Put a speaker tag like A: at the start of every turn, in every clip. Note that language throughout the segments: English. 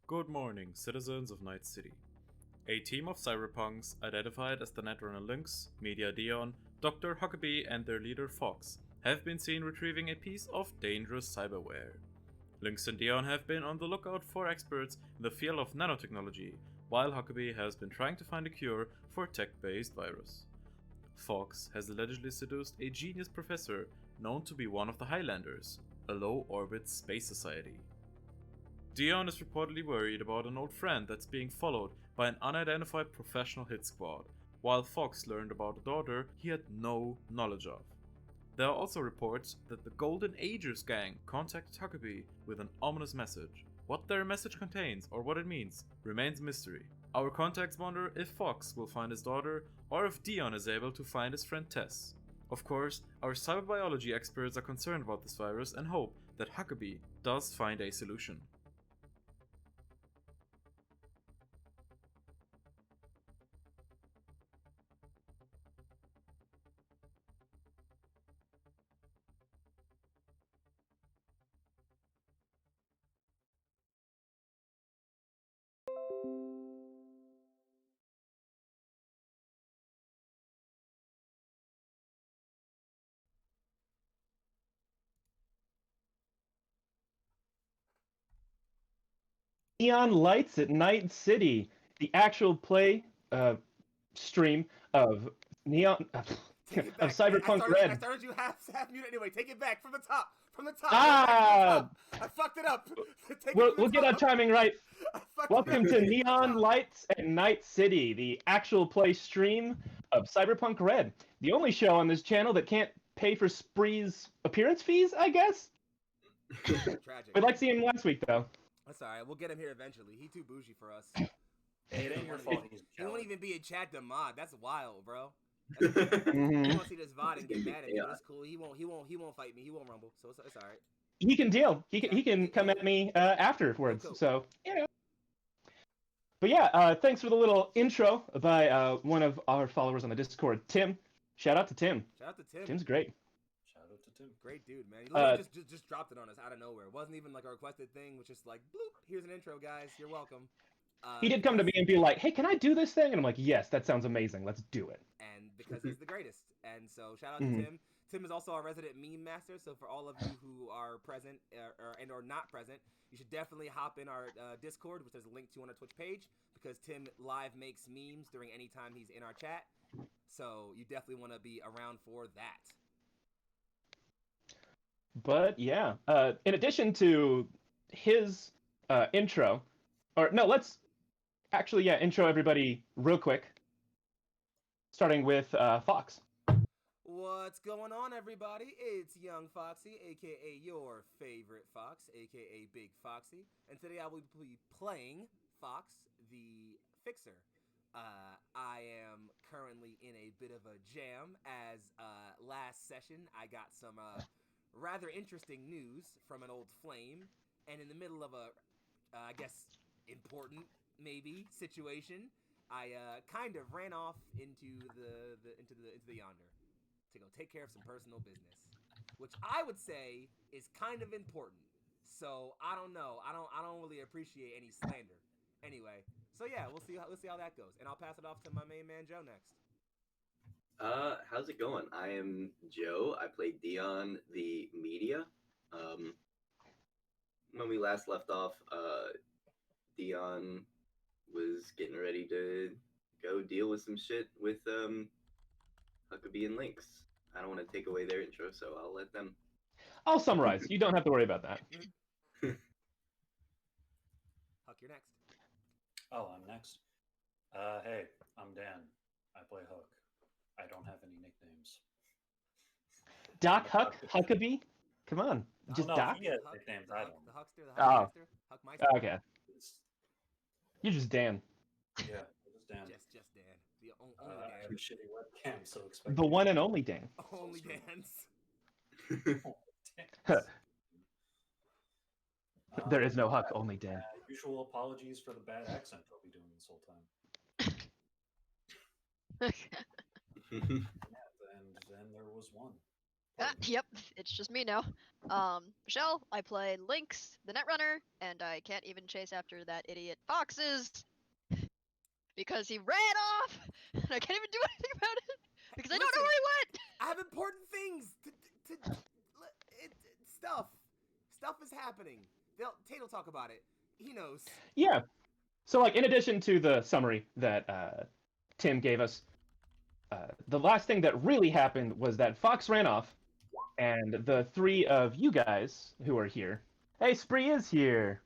A: Good morning, citizens of Night City. A team of cyberpunks, identified as the Netrunner Lynx, Media Dion, Dr. Huckabee, and their leader Fox, have been seen retrieving a piece of dangerous cyberware. Lynx and Dion have been on the lookout for experts in the field of nanotechnology, while Huckabee has been trying to find a cure for a tech-based virus. Fox has allegedly seduced a genius professor known to be one of the Highlanders, a low-orbit space society. Dion is reportedly worried about an old friend that's being followed by an unidentified professional hit squad, while Fox learned about a daughter he had no knowledge of. There are also reports that the Golden Agers gang contacted Huckabee with an ominous message. What their message contains or what it means remains a mystery. Our contacts wonder if Fox will find his daughter or if Dion is able to find his friend Tess. Of course, our cyberbiology experts are concerned about this virus and hope that Huckabee does find a solution.
B: Neon Lights at Night City, the actual play stream of Neon
C: Take it
B: of
C: back.
B: Cyberpunk
C: I
B: Red.
C: started you half mute anyway. Take it back from the top. From the top.
B: Ah,
C: I fucked it up. Take
B: we'll
C: it from the
B: get our
C: top.
B: timing right.
C: I fucked
B: Welcome
C: it
B: to
C: up.
B: Neon Lights at Night City, the actual play stream of Cyberpunk Red, the only show on this channel that can't pay for Spree's appearance fees, I guess.
C: Tragic.
B: We'd like to see him last week, though.
C: That's alright. We'll get him here eventually. He too bougie for us.
D: It ain't your fault.
C: He won't even be in chat to mod. That's wild, bro.
B: Mhm.
C: He won't see this VOD and get mad at me. But it's cool. He won't fight me. He won't rumble. So it's alright.
B: He can deal. He can come at me afterwards.
C: Cool.
B: So yeah. But yeah, thanks for the little intro by one of our followers on the Discord, Tim. Shout out to Tim.
C: Shout out to Tim.
B: Tim's great.
D: Shout out to Tim.
C: Great dude, man. He literally just dropped it on us out of nowhere. It wasn't even like a requested thing. It was just like, bloop, here's an intro, guys. You're welcome.
B: He did come to me and be like, hey, can I do this thing? And I'm like, yes, that sounds amazing. Let's do it.
C: And because he's the greatest. And so shout out to Tim. Tim is also our resident meme master. So for all of you who are present or not present, you should definitely hop in our Discord, which there's a link to on our Twitch page, because Tim live makes memes during any time he's in our chat. So you definitely want to be around for that.
B: But yeah, in addition to his intro, or no, let's actually, intro everybody real quick, starting with Fox.
C: What's going on, everybody? It's Young Foxy, aka your favorite Fox, aka Big Foxy, and today I will be playing Fox, the Fixer. I am currently in a bit of a jam, as last session I got some rather interesting news from an old flame, and in the middle of a, I guess, important maybe situation, I kind of ran off into the yonder to go take care of some personal business, which I would say is kind of important. So I don't know. I don't really appreciate any slander. Anyway, so yeah, we'll see how that goes, and I'll pass it off to my main man Joe next.
E: How's it going? I am Joe. I play Dion, the media. When we last left off, Dion was getting ready to go deal with some shit with Huckabee and Lynx. I don't want to take away their intro, so I'll let them.
B: I'll summarize. You don't have to worry about that.
C: Huck, you're next.
D: Oh, I'm next. Hey, I'm Dan. I play Huck. I don't have any nicknames.
B: Doc Huck? Huckabee? Come on. Just
D: no,
B: Doc?
D: he has nicknames. I don't.
C: The Huckster, the Huckmeister, Huckmeister.
B: Okay. You're just Dan.
D: Yeah, just Dan.
C: Just Dan. The only Dan.
D: Every shitty webcam, so expect
B: The one and only Dan.
C: Only Dan's.
B: There is no Huck, only Dan.
D: Usual apologies for the bad accent I'll be doing this whole time. And then there was one.
F: Yep, it's just me now. Michelle, I play Lynx, the Netrunner, and I can't even chase after that idiot Foxes because he ran off, and I can't even do anything about it because I don't know
C: Listen,
F: where he went.
C: I have important things stuff. Stuff is happening. Tate will talk about it. He knows.
B: Yeah. So, like, in addition to the summary that Tim gave us, the last thing that really happened was that Fox ran off, and the three of you guys who are here. Hey, Spree is here.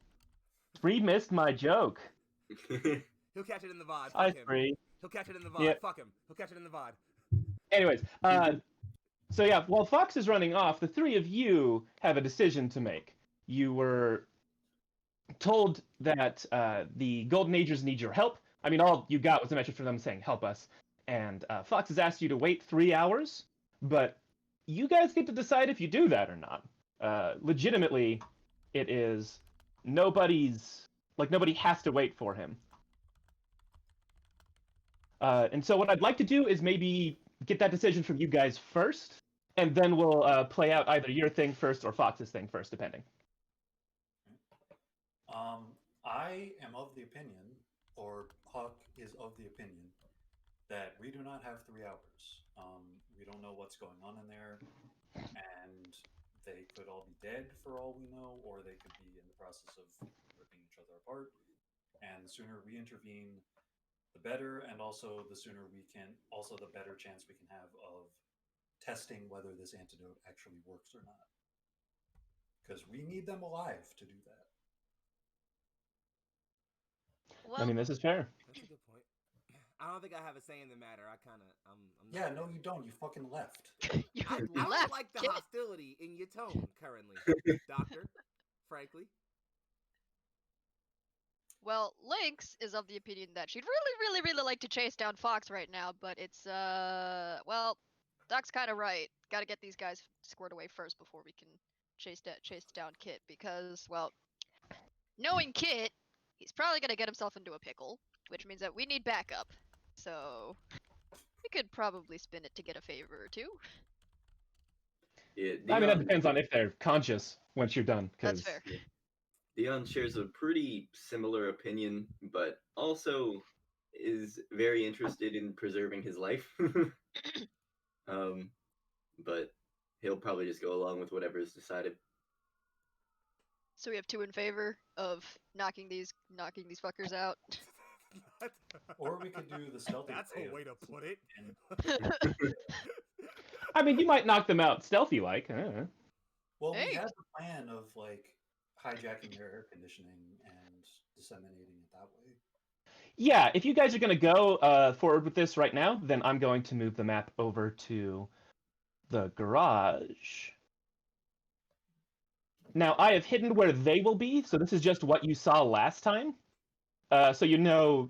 B: Spree missed my joke.
C: He'll catch it in the VOD.
B: Hi,
C: Fuck him.
B: Spree.
C: He'll catch it in the VOD.
B: Yeah.
C: Fuck him. He'll catch it in the VOD.
B: Anyways, so yeah, while Fox is running off, the three of you have a decision to make. You were told that the Golden Agers need your help. I mean, all you got was a message from them saying, help us. And Fox has asked you to wait 3 hours, but you guys get to decide if you do that or not. Legitimately, it is nobody has to wait for him. And so what I'd like to do is maybe get that decision from you guys first, and then we'll play out either your thing first or Fox's thing first, depending.
D: I am of the opinion, or Huck is of the opinion, that we do not have 3 hours. We don't know what's going on in there, and they could all be dead for all we know, or they could be in the process of ripping each other apart. And the sooner we intervene, the better, and also the sooner we can, also the better chance we can have of testing whether this antidote actually works or not. Because we need them alive to do that.
F: Well,
B: I mean, this is fair.
C: That's a good point. I don't think I have a say in the matter. I'm
D: Yeah, no, you don't. You fucking left.
F: you
C: I don't
F: left.
C: like the
F: kid.
C: hostility in your tone currently, Doctor. Frankly.
F: Well, Lynx is of the opinion that she'd really like to chase down Fox right now, but it's well, Doc's kind of right. Got to get these guys squared away first before we can chase down Kit, because, well, knowing Kit, he's probably gonna get himself into a pickle, which means that we need backup. So we could probably spin it to get a favor or two.
E: Yeah,
B: I mean, that
E: Dion,
B: depends on if they're conscious once you're done.
F: That's fair.
E: Dion shares a pretty similar opinion, but also is very interested in preserving his life. But he'll probably just go along with whatever is decided.
F: So we have two in favor of knocking these fuckers out.
D: Or we could do the stealthy.
C: That's a way to put it.
B: I mean, you might knock them out stealthy-like. I don't know.
D: Well,
F: Hey.
D: we have the plan of like hijacking their air conditioning and disseminating it that way.
B: Yeah, if you guys are going to go forward with this right now, then I'm going to move the map over to the garage. Now, I have hidden where they will be, so this is just what you saw last time. So you know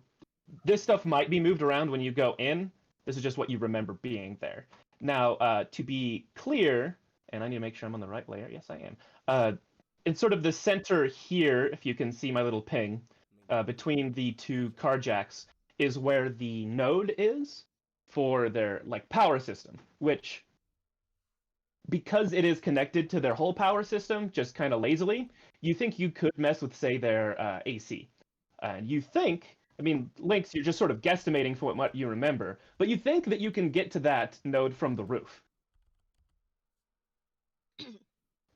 B: this stuff might be moved around when you go in. This is just what you remember being there. Now, to be clear, and I need to make sure I'm on the right layer. Yes, I am. In sort of the center here, if you can see my little ping, between the two carjacks is where the node is for their like power system, which, because it is connected to their whole power system just kind of lazily, you think you could mess with, say, their AC. And you think, I mean, Lynx, you're just sort of guesstimating for what you remember, but you think that you can get to that node from the roof.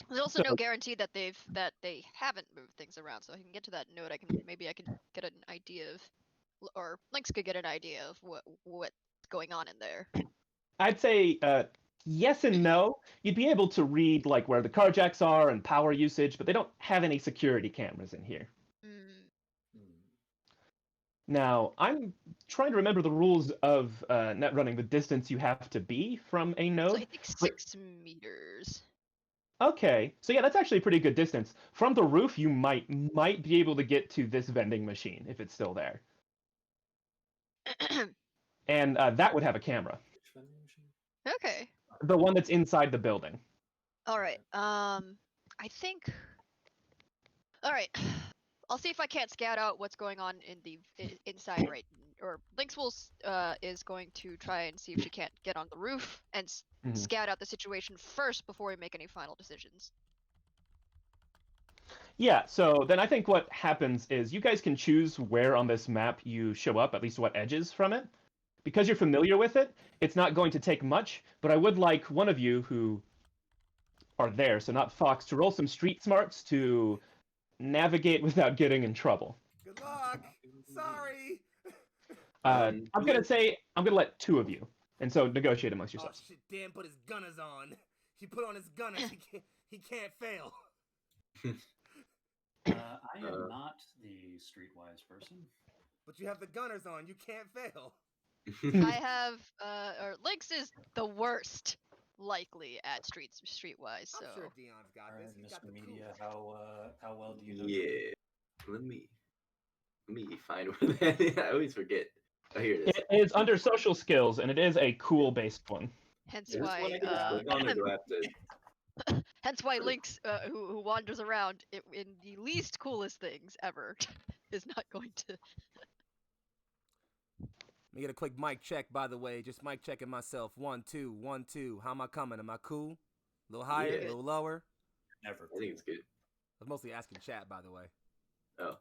F: There's also no guarantee that they haven't moved things around, so I can get to that node. I can get an idea of, or Lynx could get an idea of what's going on in there.
B: I'd say yes and no. You'd be able to read like where the carjacks are and power usage, but they don't have any security cameras in here. Now, I'm trying to remember the rules of net running, the distance you have to be from a node.
F: So I think 6 meters.
B: Okay, so yeah, that's actually a pretty good distance. From the roof, you might be able to get to this vending machine if it's still there. And that would have a camera.
D: Which vending machine?
F: Okay.
B: The one that's inside the building.
F: All right. I think. All right. I'll see if I can't scout out what's going on in the inside or Lynx is going to try and see if she can't get on the roof and scout out the situation first before we make any final decisions.
B: Yeah, so then I think what happens is you guys can choose where on this map you show up, at least what edges from it. Because you're familiar with it, it's not going to take much, but I would like one of you who are there, so not Fox, to roll some street smarts to navigate without getting in trouble.
C: Good luck. Sorry.
B: I'm gonna let two of you, and so negotiate amongst
C: Oh
B: yourselves.
C: shit! Dan put his gunners on. He put on his gunners. He can't fail.
D: I am not the streetwise person.
C: But you have the gunners on. You can't fail.
F: I have, or Lynx is the worst likely at streetwise. So
C: I'm sure Dion's got
D: All
C: this.
D: right,
C: He's got
D: Mr.
C: the
D: Media,
C: tools.
D: how well do you know?
E: Yeah. Let me find where that is. I always forget. Oh, here it is.
B: It is under social skills, and it is a cool-based one.
F: hence
E: Is this one
F: why,
E: I can just click on, or do I have to?
F: hence why Lynx, who wanders around in the least coolest things ever, is not going to.
C: Let me get a quick mic check, by the way. Just mic checking myself. 1, 2, 1, 2. How am I coming? Am I cool? A little higher?
E: Yeah.
C: A little lower?
D: Never.
E: I think it's good.
C: I was mostly asking chat, by the way.
E: Oh.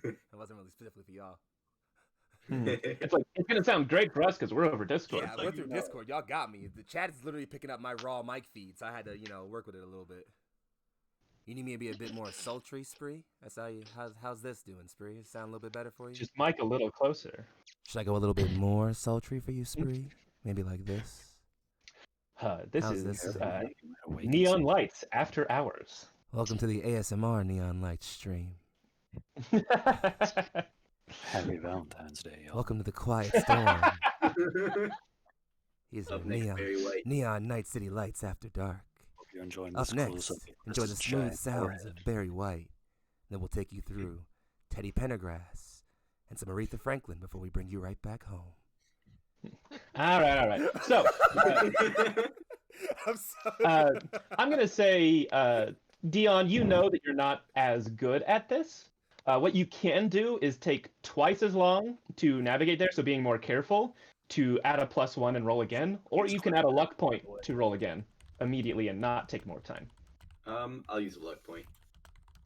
C: It wasn't really specifically for y'all.
B: It's like it's gonna sound great for us because we're over Discord.
C: Yeah, I went through Discord. Y'all got me. The chat is literally picking up my raw mic feed, so I had to, work with it a little bit. You need me to be a bit more sultry, Spree? That's how you. How's this doing, Spree? It sound a little bit better for you?
B: Just mic a little closer.
C: Should I go a little bit more sultry for you, Spree? Maybe like this.
B: This
C: How's
B: is
C: this?
B: Neon Lights After Hours.
C: Welcome to the ASMR Neon Light stream.
D: Happy Valentine's Day, y'all.
C: Welcome to the Quiet Storm. These are
E: Up next, Barry White.
C: Neon Night City Lights After Dark.
D: Hope you're enjoying
C: Up
D: this
C: next,
D: close-up of
C: enjoy the
D: this
C: smooth
D: giant
C: sounds
D: forehead.
C: of Barry White. Then we'll take you through Teddy Pendergrass and some Aretha Franklin before we bring you right back home.
B: All right. So,
C: I'm sorry.
B: I'm gonna say, Dion, you know that you're not as good at this. What you can do is take twice as long to navigate there, so being more careful, to add a +1 and roll again, or you can add a luck point to roll again immediately and not take more time.
E: I'll use a luck point.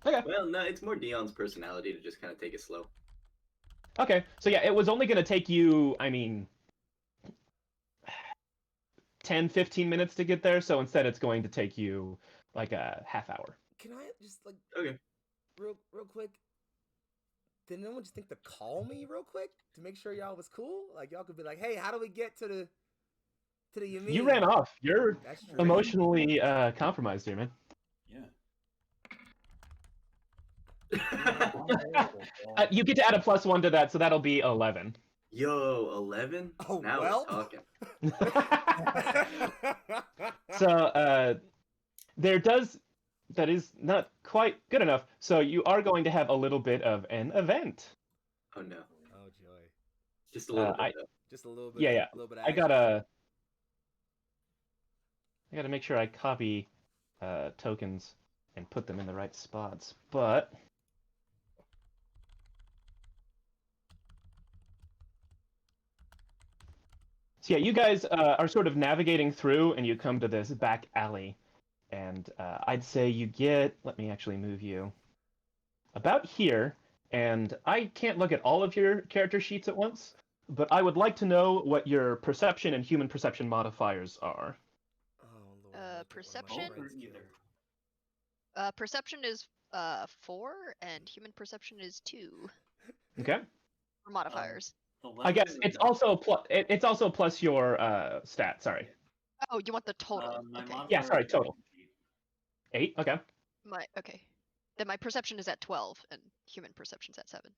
B: Okay.
E: Well, no, it's more Dion's personality to just kind of take it slow.
B: Okay, so yeah, it was only gonna take you, 10-15 minutes to get there, so instead it's going to take you like a half hour.
C: Can I just
E: Okay.
C: real quick? Did no one just think to call me real quick to make sure y'all was cool? Like y'all could be like, hey, how do we get to the Yameen?
B: You ran off. You're
C: That's true.
B: emotionally compromised here, man.
D: Yeah.
B: You get to add a +1 to that, so that'll be 11.
E: Yo, 11?
C: Oh,
E: now
C: well.
E: we're talking.
B: So that is not quite good enough. So you are going to have a little bit of an event.
E: Oh no.
C: Oh joy.
E: Just a little bit.
C: Just a little bit.
B: Yeah.
C: A little bit of
B: I
C: action.
B: gotta make sure I copy tokens and put them in the right spots. But so yeah, you guys are sort of navigating through, and you come to this back alley. And I'd say you get, let me actually move you about here, and I can't look at all of your character sheets at once, but I would like to know what your perception and human perception modifiers are.
C: Oh, Lord,
F: Perception?
D: Or either.
F: Perception is 4, and human perception is 2
B: Okay?
F: for modifiers.
B: I guess it's also it's also plus your stat, sorry.
F: Oh, you want the total?
D: My
F: Okay.
B: Yeah, sorry,
D: modifier is
B: total.
D: 8.
B: 8, okay.
F: Okay. Then my perception is at 12, and human perception's at 7.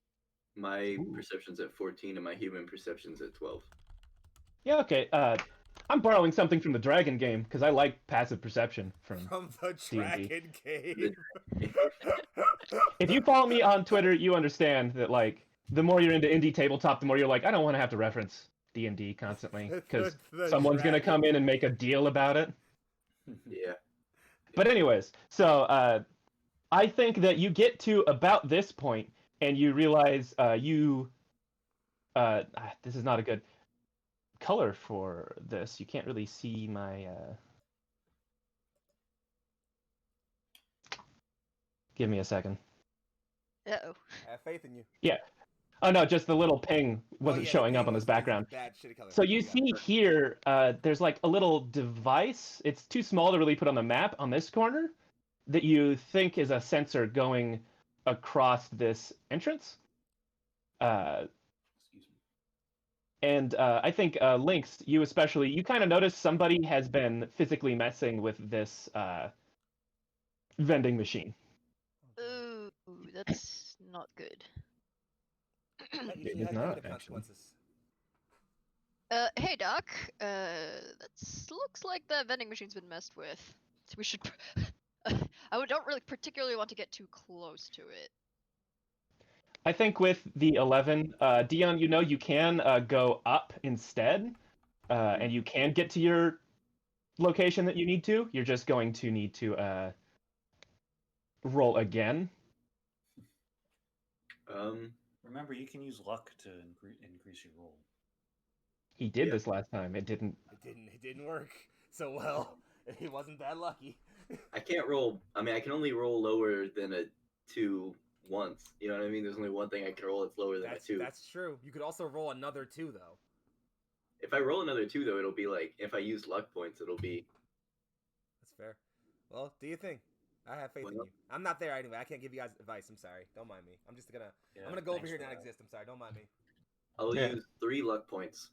E: My perception's at 14 and my human perception's at 12.
B: Yeah, okay. I'm borrowing something from the Dragon game, because I like passive perception from
C: the
B: D&D.
C: Dragon game.
B: If you follow me on Twitter, you understand that, like, the more you're into indie tabletop, the more you're like, I don't want to have to reference D&D constantly, because
C: The
B: someone's going to
C: Dragon.
B: come in and make a deal about it.
E: Yeah.
B: But anyways, so I think that you get to about this point, and you realize you This is not a good color for this. You can't really see my. Give me a second.
F: Uh-oh.
C: I have faith in you.
B: Yeah. Oh no, just the little ping wasn't
C: the
B: showing up
C: ping
B: on this
C: was
B: background.
C: Bad, shitty color.
B: So you
C: got it.
B: see here, there's like a little device. It's too small to really put on the map on this corner that you think is a sensor going across this entrance.
D: Excuse me.
B: And I think Lynx, you especially, you kind of notice somebody has been physically messing with this vending machine.
F: Ooh, that's not good.
C: That
B: It
C: usually
B: is
C: has
B: not,
C: negative
B: actually.
C: consequences.
F: Hey Doc. That looks like the vending machine's been messed with. So we should. Don't really particularly want to get too close to it.
B: I think with the 11, Dion, you know you can go up instead, and you can get to your location that you need to. You're just going to need to roll again.
D: Remember, you can use luck to increase your roll.
B: He did
E: Yeah.
B: this last time. It didn't.
C: It didn't work so well. He wasn't that lucky.
E: I can't roll. I mean, I can only roll lower than a 2 once. You know what I mean? There's only one thing I can roll that's lower than a 2.
C: That's true. You could also roll another 2 though.
E: If I roll another 2, though, it'll be like, if I use luck points, it'll be...
C: That's fair. Well, do your thing. I have faith in
E: Well-
C: you. I'm not there anyway. I can't give you guys advice. I'm sorry. Don't mind me. I'm just gonna.
D: Yeah,
C: I'm gonna go over
D: thanks
C: here
D: for
C: and not
D: that.
C: exist. I'm sorry. Don't mind me.
E: I'll
B: Yeah.
E: use 3 luck points.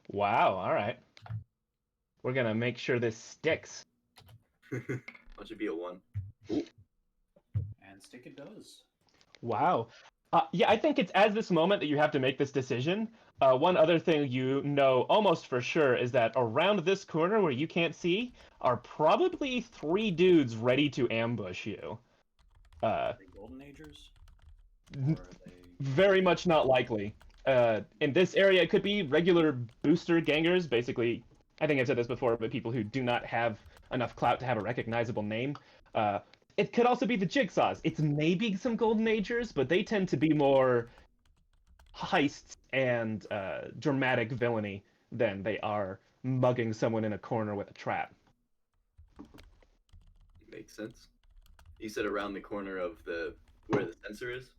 B: Wow. All right. We're gonna make sure this sticks.
E: That should be a 1.
D: And stick it does.
B: Wow. Yeah, I think it's as this moment that you have to make this decision. One other thing you know almost for sure is that around this corner where you can't see are probably 3 dudes ready to ambush you.
D: Are they Golden Agers? Or are they...
B: Very much not likely. In this area, it could be regular booster gangers. Basically, I think I've said this before, but people who do not have enough clout to have a recognizable name. It could also be the Jigsaws. It's maybe some Golden Agers, but they tend to be more heists and dramatic villainy than they are mugging someone in a corner with a trap.
E: Makes sense. You said around the corner of where the sensor is?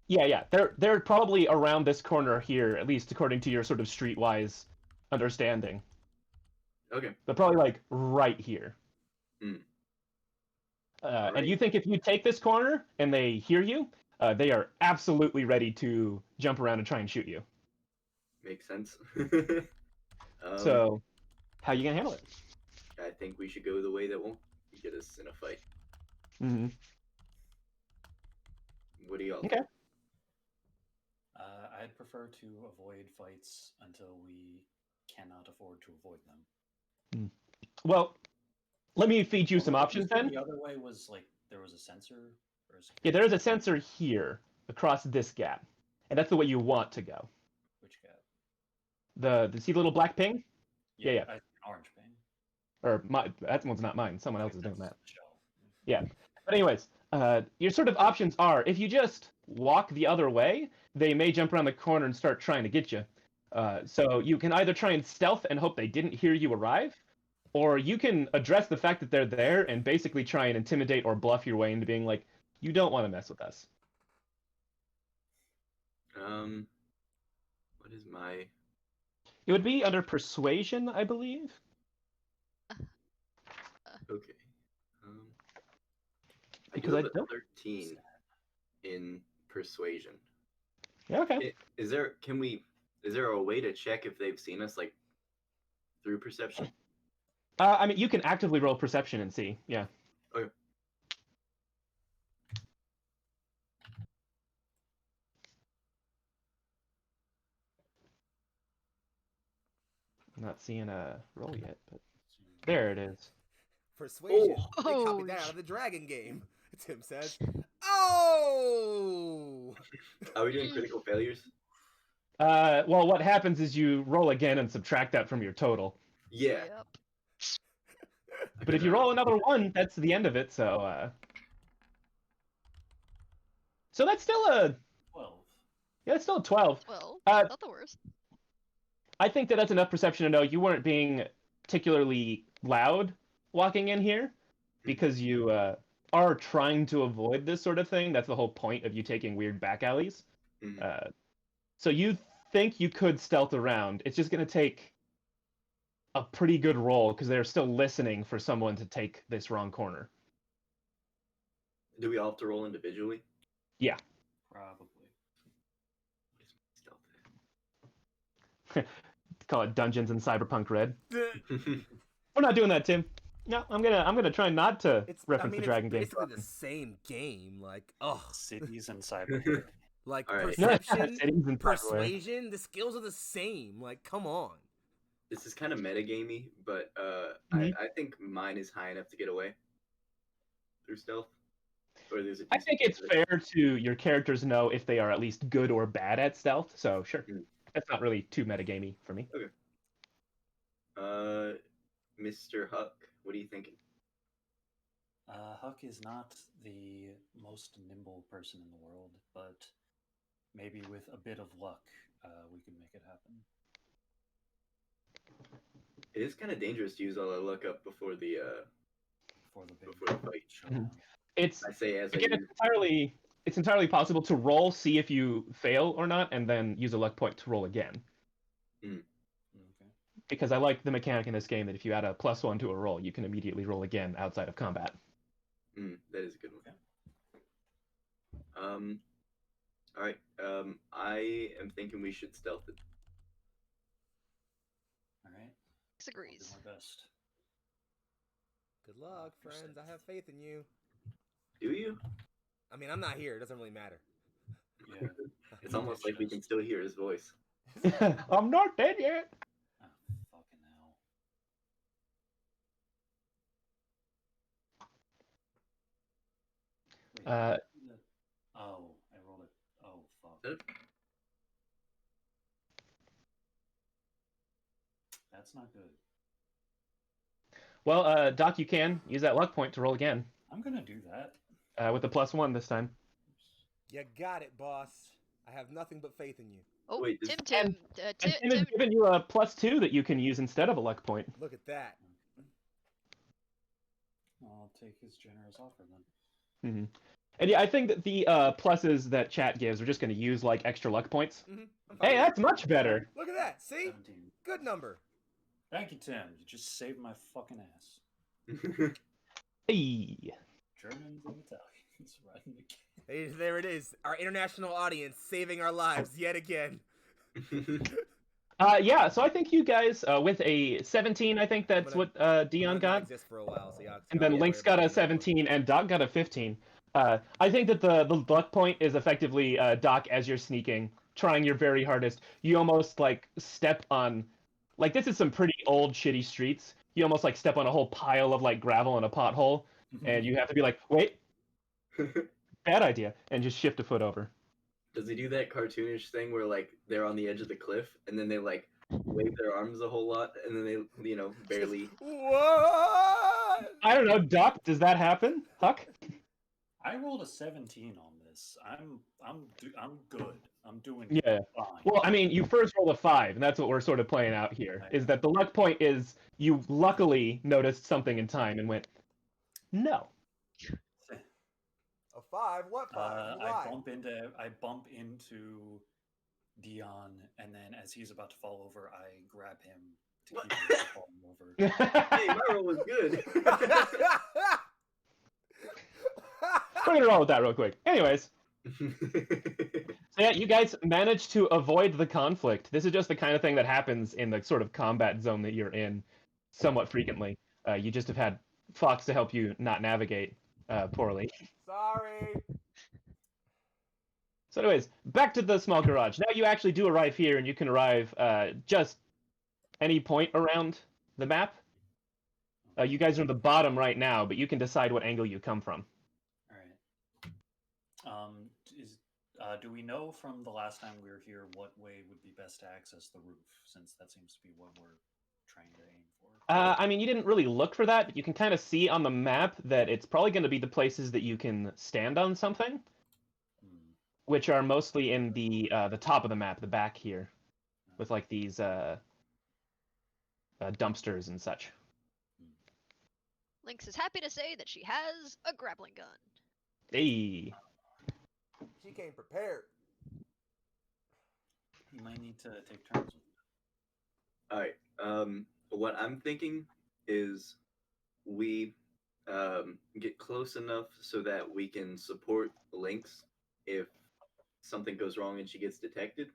B: Yeah. They're probably around this corner here, at least according to your sort of streetwise understanding.
E: Okay.
B: They're probably like right here. And you think if you take this corner and they hear you, they are absolutely ready to jump around and try and shoot you.
E: Makes sense.
B: So, how you gonna handle it?
E: I think we should go the way that won't get us in a fight.
B: Mm-hmm.
E: What do y'all
B: Okay.
E: think?
D: I'd prefer to avoid fights until we cannot afford to avoid them.
B: Well, let me feed you some
D: Although,
B: options
D: you said
B: then.
D: The other way was like there was a sensor. Or a
B: Yeah, there is a sensor here across this gap, and that's the way you want to go.
D: Which gap?
B: The see the little black ping? Yeah.
D: I see an orange ping.
B: Or that one's not mine. Someone else is doing that.
D: Shell.
B: Yeah. But anyways, your sort of options are if you just walk the other way, they may jump around the corner and start trying to get you. So you can either try and stealth and hope they didn't hear you arrive, or you can address the fact that they're there and basically try and intimidate or bluff your way into being like, you don't want to mess with us.
E: What is my...
B: It would be under persuasion, I believe.
E: Okay. I
B: Because
E: do
B: I
E: have a
B: don't-
E: 13 in persuasion.
B: Yeah, okay.
E: Is there a way to check if they've seen us, like, through perception?
B: I mean, you can actively roll perception and see. Yeah.
E: Okay.
B: I'm not seeing a roll yet, but there it is.
C: Persuasion.
F: Oh.
C: They copied that out of the dragon game. Tim says. Oh.
E: Are we doing critical failures?
B: Well, what happens is you roll again and subtract that from your total.
E: Yeah.
F: Yep.
B: But if you roll another one, that's the end of it. So that's still a
D: 12.
B: Yeah, it's still a 12.
F: Well,
B: Uh,
F: not the worst.
B: I think that that's enough perception to know you weren't being particularly loud walking in here because you are trying to avoid this sort of thing. That's the whole point of you taking weird back alleys.
E: Mhm.
B: So you think you could stealth around. It's just going to take a pretty good roll because they're still listening for someone to take this wrong corner.
E: Do we all have to roll individually?
D: Probably.
E: What is my stealth
B: Call it Dungeons and Cyberpunk Red.
E: at?
B: We're not doing that, Tim. No, I'm gonna try not to
C: It's
B: reference the Dragon
C: it's
B: game.
C: basically the same game. Like, oh,
D: Cities and cyberware.
C: like
E: All right.
C: perception,
B: Cities and Cyberware.
C: persuasion. The skills are the same. Like, come on.
E: This is kind of metagamey, but
B: Mhm.
E: I think mine is high enough to get away through stealth. Or there's a
B: I
E: decent
B: think it's
E: chance of it.
B: fair to your characters know if they are at least good or bad at stealth. So sure,
E: Mm.
B: that's not really too metagamey for me.
E: Mr. Huck, what are you thinking?
D: Huck is not the most nimble person in the world, but maybe with a bit of luck, we can make it happen.
E: It is kind of dangerous to use all our luck up before the
D: For the big
E: Before the fight.
D: showdown.
B: It's
E: I say as I
B: again,
E: use.
B: it's entirely possible to roll, see if you fail or not, and then use a luck point to roll again.
D: Okay.
B: Because I like the mechanic in this game that if you add a +1 to a roll, you can immediately roll again outside of combat.
E: That is a good one.
D: Okay.
E: All right. I am thinking we should stealth it.
D: All right.
F: Six
D: I'll do
F: agrees.
D: my best.
C: Good luck, friends. I have faith in you.
E: Do you?
C: I mean, I'm not here. It doesn't really matter.
D: Yeah.
E: It's almost like we can still hear his voice.
B: I'm not dead yet.
D: Oh, fucking hell. Wait, oh, I rolled it. Oh, fuck.
E: That-
D: That's not good.
B: Well, Doc, you can use that luck point to roll again
D: I'm gonna do that.
B: with the +1 this time.
C: You got it, boss. I have nothing but faith in you.
F: Oh,
E: Wait, this-
F: Tim,
B: And
F: Tim,
B: Tim has given you a +2 that you can use instead of a luck point.
C: Look at that.
D: I'll take his generous offer then.
B: Mm-hmm. And yeah, I think that the pluses that chat gives, we're just going to use like extra luck points. Hey, that's much better.
C: Look at that. See?
D: 17.
C: Good number.
D: Thank you, Tim. You just saved my fucking ass.
B: Hey.
D: Germans and Italians riding the
C: Hey, there it is. Our international audience saving our lives yet again.
B: Yeah, so I think you guys, with a 17, I think that's what Dion
C: I'm gonna
B: got.
C: exist for a while, so y'all
B: And then
C: don't
B: Lynx
C: worry
B: got
C: about
B: a
C: it.
B: 17 and Doc got a 15. I think that the luck point is effectively Doc as you're sneaking, trying your very hardest. You almost like step on, like this is some pretty old shitty streets. You almost like step on a whole pile of like gravel in a pothole, and you have to be like, wait, bad idea, and just shift a foot over.
E: Does he do that cartoonish thing where like they're on the edge of the cliff and then they like wave their arms a whole lot and then they barely?
C: What?
B: I don't know, Doc, does that happen? Huck?
D: I rolled a 17 on this. I'm good. I'm doing
B: Yeah.
D: fine.
B: Well, I mean, you first rolled a 5, and that's what we're sort of playing out here, is that the luck point is you luckily noticed something in time and went, no.
C: A 5? What 5? Why?
D: I bump into Dion, and then as he's about to fall over, I grab him to keep him from falling over.
E: Hey, my roll was good.
B: We're gonna roll with that real quick. Anyways, so yeah, you guys managed to avoid the conflict. This is just the kind of thing that happens in the sort of combat zone that you're in somewhat frequently. You just have had Fox to help you not navigate poorly.
C: Sorry.
B: So anyways, back to the small garage. Now you actually do arrive here, and you can arrive just any point around the map. You guys are at the bottom right now, but you can decide what angle you come from.
D: All right. Do we know from the last time we were here what way would be best to access the roof, since that seems to be what we're trying to aim for?
B: I mean, you didn't really look for that, but you can kind of see on the map that it's probably going to be the places that you can stand on something. which are mostly in the top of the map, the back here, with like these dumpsters and such.
F: Lynx is happy to say that she has a grappling gun.
B: Hey.
C: She came prepared.
D: You might need to take turns with it.
E: All right. What I'm thinking is we get close enough so that we can support Lynx if something goes wrong and she gets detected.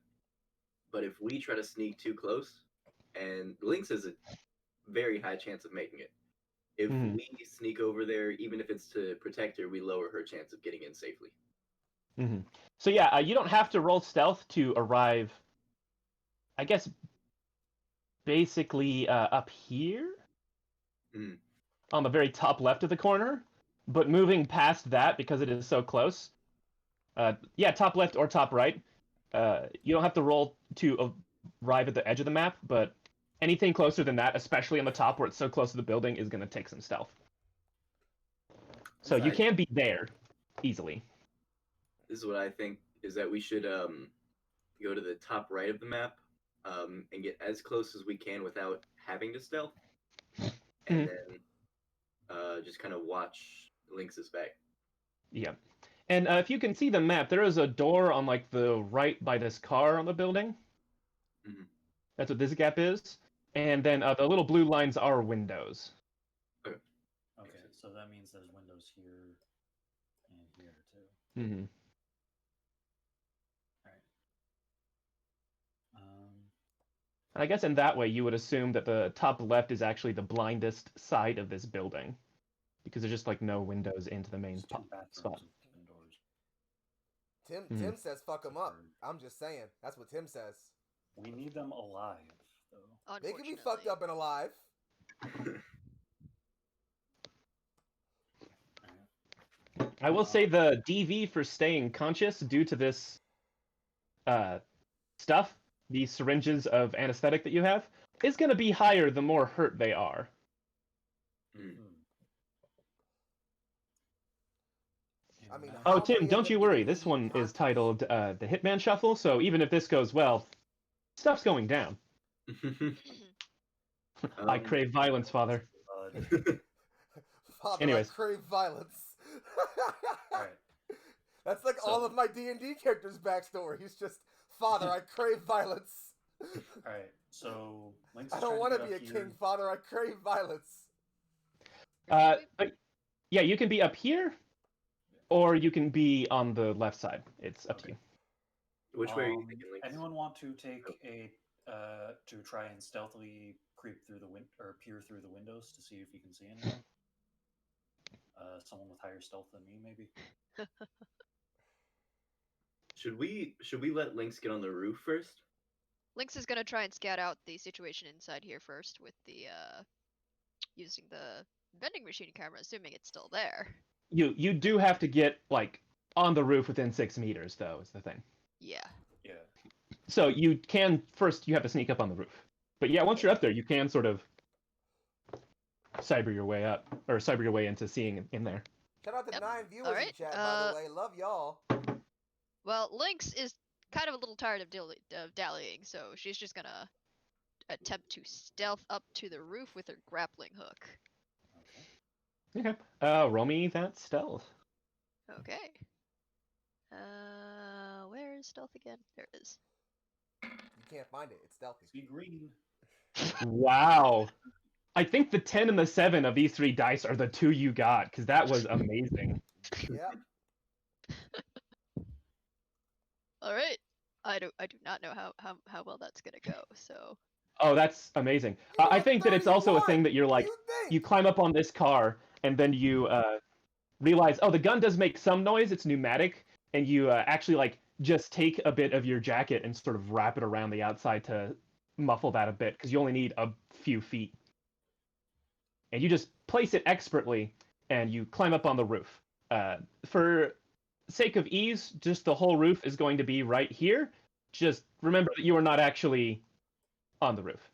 E: But if we try to sneak too close, and Lynx has a very high chance of making it. If we sneak over there, even if it's to protect her, we lower her chance of getting in safely.
B: So yeah, you don't have to roll stealth to arrive, I guess, basically up here on the very top left of the corner, but moving past that because it is so close. Yeah, top left or top right. You don't have to roll to arrive at the edge of the map, but anything closer than that, especially on the top where it's so close to the building, is going to take some stealth. So you can be there easily.
E: This is what I think, is that we should go to the top right of the map and get as close as we can without having to stealth. And then just kind of watch Lynx's back.
B: Yeah. And if you can see the map, there is a door on like the right by this car on the building. That's what this gap is. And then the little blue lines are windows.
D: Okay, so that means there's windows here and here too.
B: I guess in that way, you would assume that the top left is actually the blindest side of this building, because there's just like no windows into the main spot.
C: Tim says fuck them up. I'm just saying. That's what Tim says.
D: We need them alive, though.
C: They can be fucked up and alive.
B: I will say the DV for staying conscious due to this stuff, these syringes of anesthetic that you have, is going to be higher the more hurt they are.
C: I mean,
B: oh, Tim, don't you worry. This one is titled the Hitman Shuffle, so even if this goes well, stuff's going down. I crave violence, Father.
C: Father,
B: Anyways.
C: I crave violence.
D: Alright.
C: That's like all of my D&D characters' backstory. He's just, Father, I crave violence.
D: Alright, so Lynx
C: I don't want to be a king, Father. I crave violence.
B: Yeah, you can be up here, or you can be on the left side. It's up to you.
E: Which way are you thinking, Lynx?
D: Anyone want to take to try and stealthily creep through the or peer through the windows to see if you can see anything? Someone with higher stealth than me, maybe.
E: Should we let Lynx get on the roof first?
F: Lynx is gonna try and scout out the situation inside here first with the using the vending machine camera, assuming it's still there.
B: You do have to get like on the roof within 6 meters, though, is the thing.
F: Yeah.
D: Yeah.
B: So you can first you have to sneak up on the roof, but yeah, once you're up there, you can sort of cyber your way up, or cyber your way into seeing in there.
C: Shout out to 9 viewers
F: Alright,
C: in chat, by the way. Love y'all.
F: Well, Lynx is kind of a little tired of dallying, so she's just gonna attempt to stealth up to the roof with her grappling hook.
B: Okay. Roll me that stealth.
F: Okay. Where is stealth again? There it is.
C: You can't find it. It's stealthy.
D: Be green.
B: Wow. I think the 10 and the 7 of these 3 dice are the 2 you got, because that was amazing.
C: Yep.
F: All right. I do not know how well that's gonna go. So.
B: Oh, that's amazing. I think that it's also a thing that you're like, you climb up on this car, and then you realize, oh, the gun does make some noise. It's pneumatic, and you actually like just take a bit of your jacket and sort of wrap it around the outside to muffle that a bit, because you only need a few feet. And you just place it expertly, and you climb up on the roof. For sake of ease, just the whole roof is going to be right here. Just remember that you are not actually on the roof.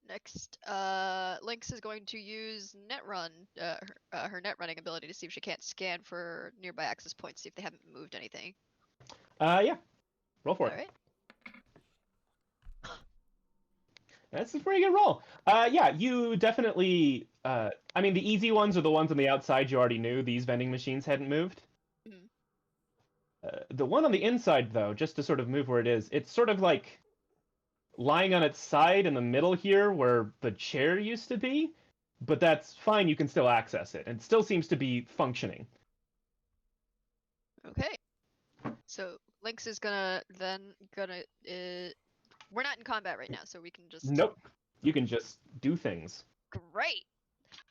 F: Next, Lynx is going to use Netrun, her net running ability to see if she can't scan for nearby access points, see if they haven't moved anything.
B: Yeah. Roll for it.
F: All right.
B: That's a pretty good roll. Yeah, you definitely. I mean, the easy ones are the ones on the outside you already knew. These vending machines hadn't moved.
F: Mhm.
B: The one on the inside, though, just to sort of move where it is, it's sort of like lying on its side in the middle here where the chair used to be, but that's fine. You can still access it, and it still seems to be functioning.
F: Okay. So Lynx is gonna we're not in combat right now, so we can just.
B: Nope. You can just do things.
F: Great.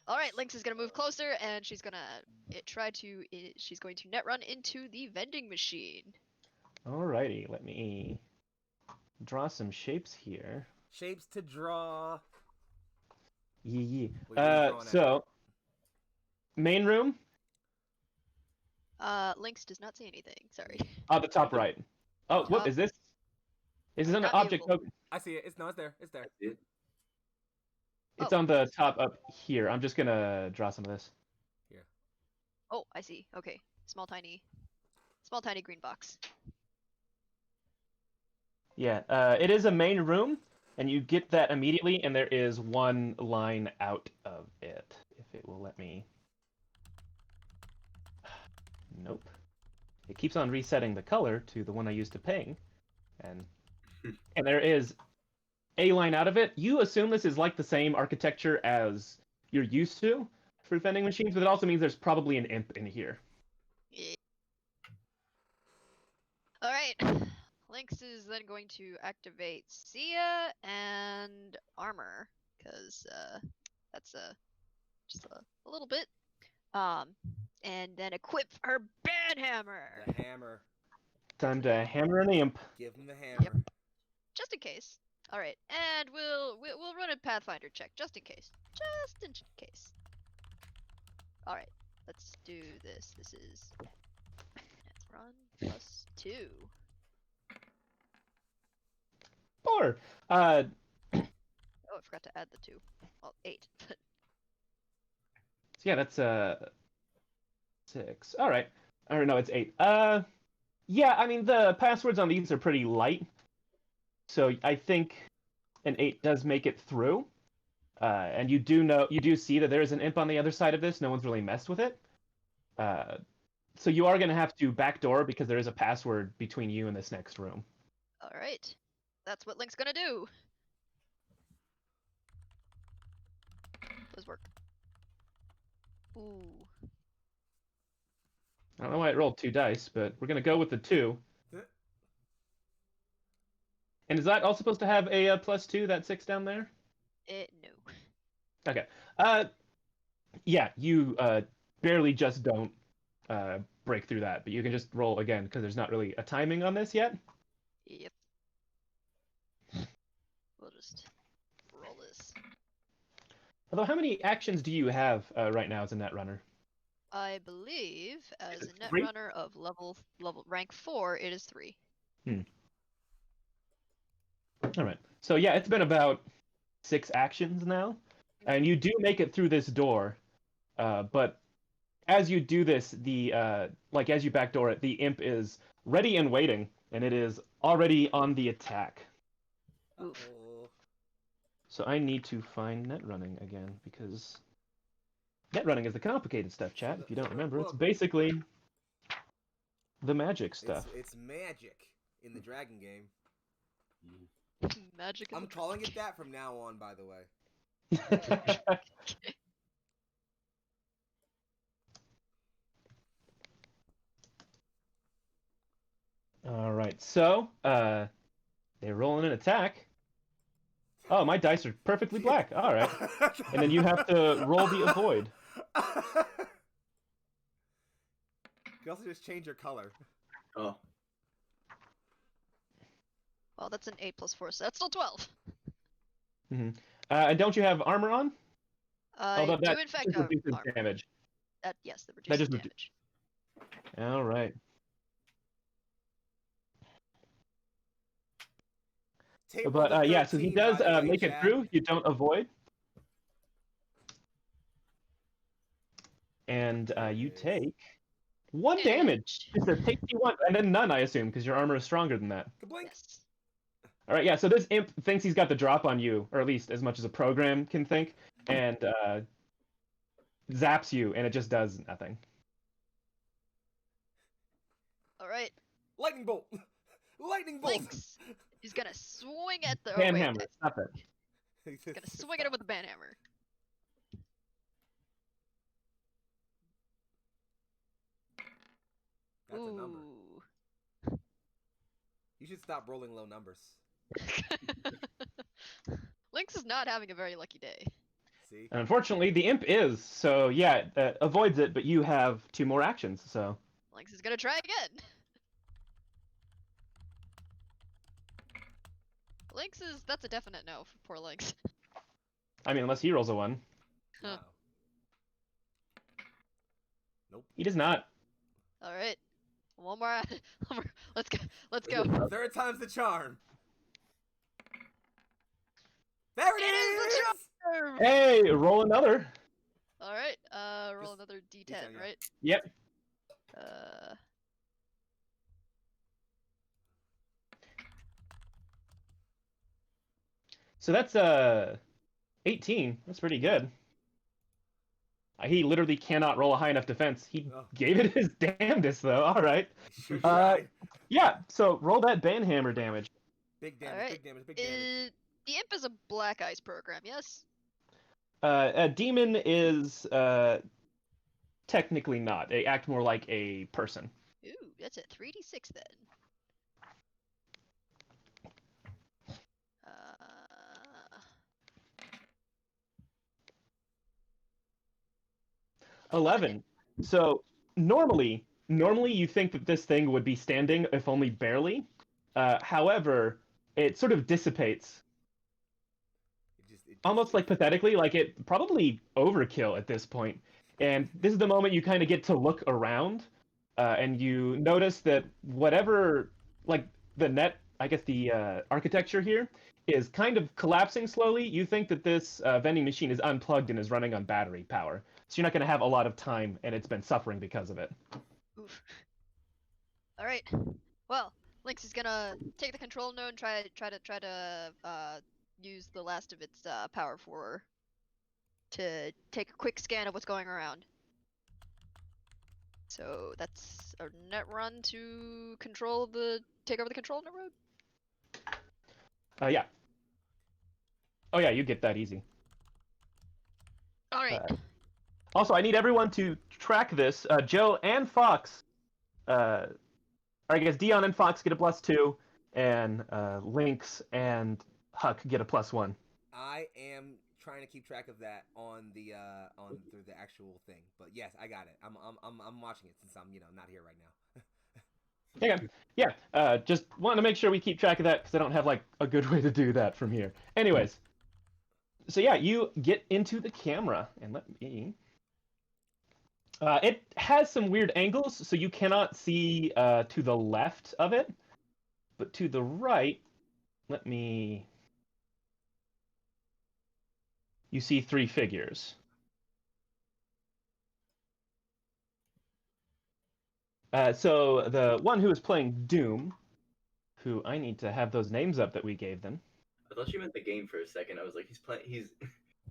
F: All right, Lynx is gonna move closer, and she's gonna she's going to net run into the vending machine.
B: Alrighty, let me draw some shapes here.
C: Shapes to draw.
B: Yeah.
C: What are you drawing at?
B: So main room,
F: Lynx does not see anything. Sorry.
B: the top right. Oh, what
F: Top.
B: is this? Is this an
F: Not
B: object
F: viewable.
B: token?
C: I see it. It's there. It's there.
E: It,
B: It's
F: Oh.
B: on the top up here. I'm just gonna draw some of this.
F: Oh, I see. Okay. Small tiny green box.
B: Yeah, it is a main room, and you get that immediately, and there is one line out of it. If it will let me. Nope. It keeps on resetting the color to the one I used to ping, and there is a line out of it. You assume this is like the same architecture as you're used to for vending machines, but it also means there's probably an imp in here.
F: Yeah. All right. Lynx is then going to activate Sia and armor, because that's just a little bit. And then equip her banhammer,
C: The hammer.
B: Time to hammer an imp.
C: Give him the hammer.
F: just in case. All right, and we'll run a Pathfinder check just in case. Just in case. All right, let's do this. This is run +2.
B: Or,
F: Oh, I forgot to add the 2. Well, 8.
B: so yeah, that's 6. All right. Or no, it's 8. Yeah, I mean the passwords on these are pretty light, so I think an 8 does make it through. And you do see that there is an imp on the other side of this. No one's really messed with it. So you are going to have to backdoor because there is a password between you and this next room.
F: All right, that's what Link's gonna do. Does work. Ooh.
B: I don't know why it rolled 2 dice, but we're going to go with the 2. And is that all supposed to have a +2, that 6 down there?
F: No.
B: Okay. Yeah, you barely just don't break through that, but you can just roll again because there's not really a timing on this yet.
F: Yep. We'll just roll this.
B: Although, how many actions do you have right now as a netrunner?
F: I believe as a net
B: 3?
F: runner of level rank 4, it is 3.
B: All right. So yeah, it's been about 6 actions now, and you do make it through this door. But as you do this, as you backdoor it, the imp is ready and waiting, and it is already on the attack.
F: Oof.
C: Uh-oh.
B: So I need to find netrunning again, because netrunning is the complicated stuff, chat. If you don't remember, it's basically the magic stuff.
C: It's magic in the dragon game.
F: Magic.
C: I'm calling it that from now on, by the way.
B: All right, so they're rolling an attack. Oh, my dice are perfectly black. All right, and then you have to roll the avoid.
C: You can also just change your color.
E: oh,
F: Well, that's an 8 + 4, so that's still 12.
B: Mm-hmm. And don't you have armor on?
F: I
B: that
F: do in fact
B: just
F: have
B: reduces
F: armor.
B: damage.
F: Yes, that
B: That
F: reduces
B: just
F: damage.
B: All right.
C: Table
B: But
C: to
B: yeah, so he
C: 13,
B: does
C: by the way,
B: make it
C: chat.
B: through. You don't avoid. And you
C: Yes.
B: take 1 damage. It's a tasty one, and then none, I assume, because your armor is stronger than that.
C: Kablink.
F: Yes.
B: All right, yeah. So this imp thinks he's got the drop on you, or at least as much as a program can think, and zaps you, and it just does nothing.
F: All right.
C: Lightning bolt. Lightning bolt.
F: Lynx. He's gonna swing at the.
B: Banhammer, stop it.
C: He's
F: Gonna swing at him with a banhammer.
C: That's a number.
F: Ooh.
C: You should stop rolling low numbers.
F: Lynx is not having a very lucky day.
C: See?
B: And unfortunately, the imp is. So yeah, avoids it, but you have 2 more actions. So
F: Lynx is gonna try again. Lynx is. That's a definite no for poor Lynx.
B: I mean, unless he rolls a 1,
F: Huh.
C: Wow. Nope.
B: he does not.
F: All right. One more. Let's go. Let's go.
C: Third time's the charm. There it
F: It is
C: is!
F: the charm.
B: Hey, roll another.
F: All right. Roll
C: Just
F: another D10,
C: yeah.
F: right?
B: Yep. So that's 18. That's pretty good. He literally cannot roll a high enough defense. He
C: Oh.
B: gave it his damnedest, though. All right.
C: Sure tried.
B: Yeah, so roll that banhammer damage.
C: Big damage,
F: Alright.
C: big damage, big damage.
F: The imp is a black ice program, yes?
B: A demon is technically not. They act more like a person.
F: Ooh, that's a 3d6 then.
B: 11. So normally you think that this thing would be standing, if only barely. However, it sort of dissipates.
C: It
B: Almost like pathetically, like it probably overkill at this point. And this is the moment you kind of get to look around, and you notice that whatever, like the net, I guess the architecture here is kind of collapsing slowly. You think that this vending machine is unplugged and is running on battery power. So you're not going to have a lot of time, and it's been suffering because of it.
F: Oof. Alright. Well, Lynx is gonna take the control node and try to use the last of its power to take a quick scan of what's going around. So that's a net run to take over the control node.
B: Yeah. Oh yeah, you get that easy.
F: Alright.
B: Also, I need everyone to track this. Joe and Fox, or I guess Dion and Fox get a +2, and Lynx and Huck get a +1.
C: I am trying to keep track of that on the through the actual thing. But yes, I got it. I'm watching it since I'm not here right now.
B: Okay. Yeah. Just want to make sure we keep track of that because I don't have like a good way to do that from here. Anyways, so yeah, you get into the camera and let me. It has some weird angles, so you cannot see to the left of it, but to the right, let me. You see 3 figures. So the one who is playing Doom, who I need to have those names up that we gave them.
E: I thought you meant the game for a second. I was like, he's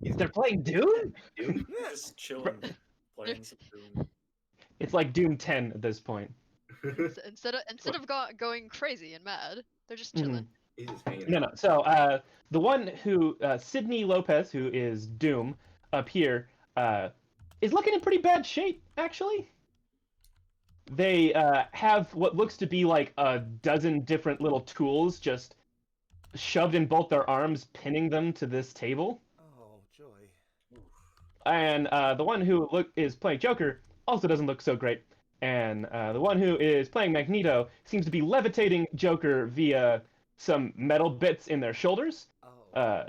B: They're playing Doom?
E: Doom.
D: Just chilling, playing some Doom.
B: It's like Doom 10 at this point.
F: Instead of going crazy and mad, they're just chilling.
E: He's just hanging
B: No,
E: out.
B: no. So the one who, Sydney Lopez, who is Doom up here, is looking in pretty bad shape, actually. They have what looks to be like a dozen different little tools just shoved in both their arms, pinning them to this table.
C: Oh joy.
B: And the one who is playing Joker also doesn't look so great. And the one who is playing Magneto seems to be levitating Joker via some metal bits in their shoulders.
C: Oh.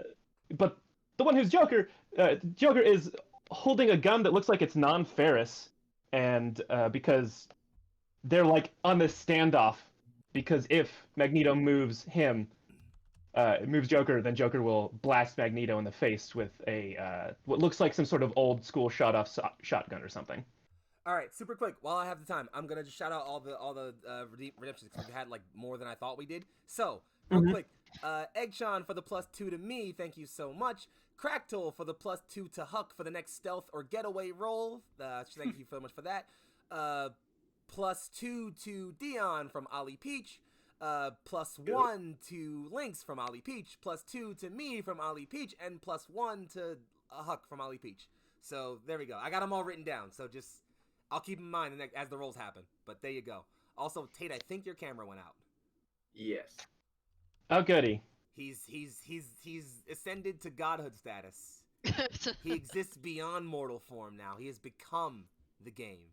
B: But the one who's Joker is holding a gun that looks like it's non-ferrous, and because they're like on this standoff, because if Magneto moves him, it moves Joker, then Joker will blast Magneto in the face with a what looks like some sort of old school shot-off shotgun or something.
C: All right, super quick. While I have the time, I'm gonna just shout out all the redemptions because we had like more than I thought we did. So real quick, Eggshon for the +2 to me. Thank you so much. Cracktool for the +2 to Huck for the next stealth or getaway roll. Thank you so much for that. +2 to Dion from Ollie Peach. +1 to Lynx from Ollie Peach. +2 to me from Ollie Peach, and +1 to Huck from Ollie Peach. So there we go. I got them all written down. So just I'll keep in mind as the rolls happen. But there you go. Also, Tate, I think your camera went out.
E: Yes.
B: Oh, goody.
C: He's ascended to godhood status. He exists beyond mortal form now. He has become the game.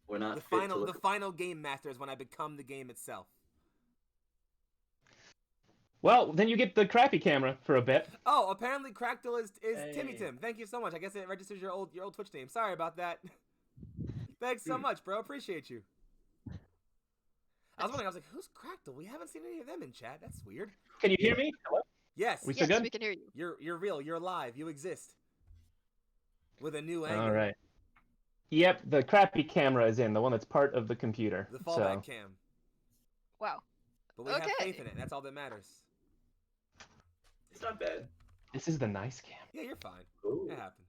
E: We're not
C: The final game master is when I become the game itself.
B: Well, then you get the crappy camera for a bit.
C: Oh, apparently Crackdoll is
D: Hey.
C: Timmy Tim. Thank you so much. I guess it registers your old Twitch name. Sorry about that. Thanks so much, bro. Appreciate you. I was wondering. I was like, "Who's Crackdoll? We haven't seen any of them in chat. That's weird."
B: Can you hear me? Hello?
C: Yes,
B: We
F: Yes,
B: still good?
F: we can hear you.
C: you're real. You're alive. You exist. With a new angle.
B: All right. Yep, the crappy camera is in, the one that's part of the computer.
C: The fallback
B: So.
C: cam.
F: Wow.
C: But we have
F: Okay.
C: faith in it. That's all that matters.
E: It's not bad.
B: This is the nice cam.
C: Yeah, you're fine.
E: Ooh.
C: It happens.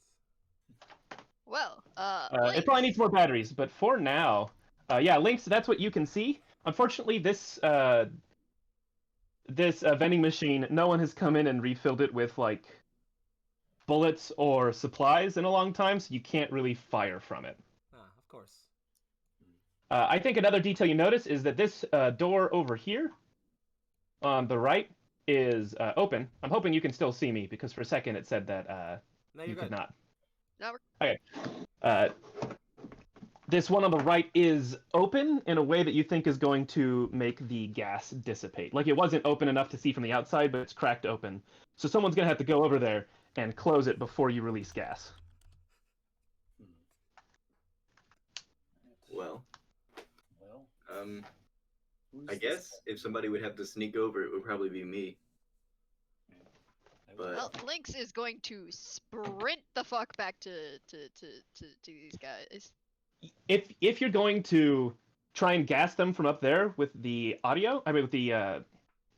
F: Well,
B: It
F: Lynx.
B: probably needs more batteries, but for now, yeah, Lynx, that's what you can see. Unfortunately, this vending machine, no one has come in and refilled it with like bullets or supplies in a long time, so you can't really fire from it.
C: Of course.
B: I think another detail you notice is that this door over here on the right is open. I'm hoping you can still see me because for a second it said that
C: No,
B: you
C: you're
B: could
C: good.
B: not.
F: No, we're-
B: Okay. This one on the right is open in a way that you think is going to make the gas dissipate. Like it wasn't open enough to see from the outside, but it's cracked open. So someone's going to have to go over there and close it before you release gas.
E: Well,
D: Well, who's
E: I guess if somebody would have to sneak over, it would probably be me. But
F: well, Lynx is going to sprint the fuck back to these guys.
B: If you're going to try and gas them from up there with the with the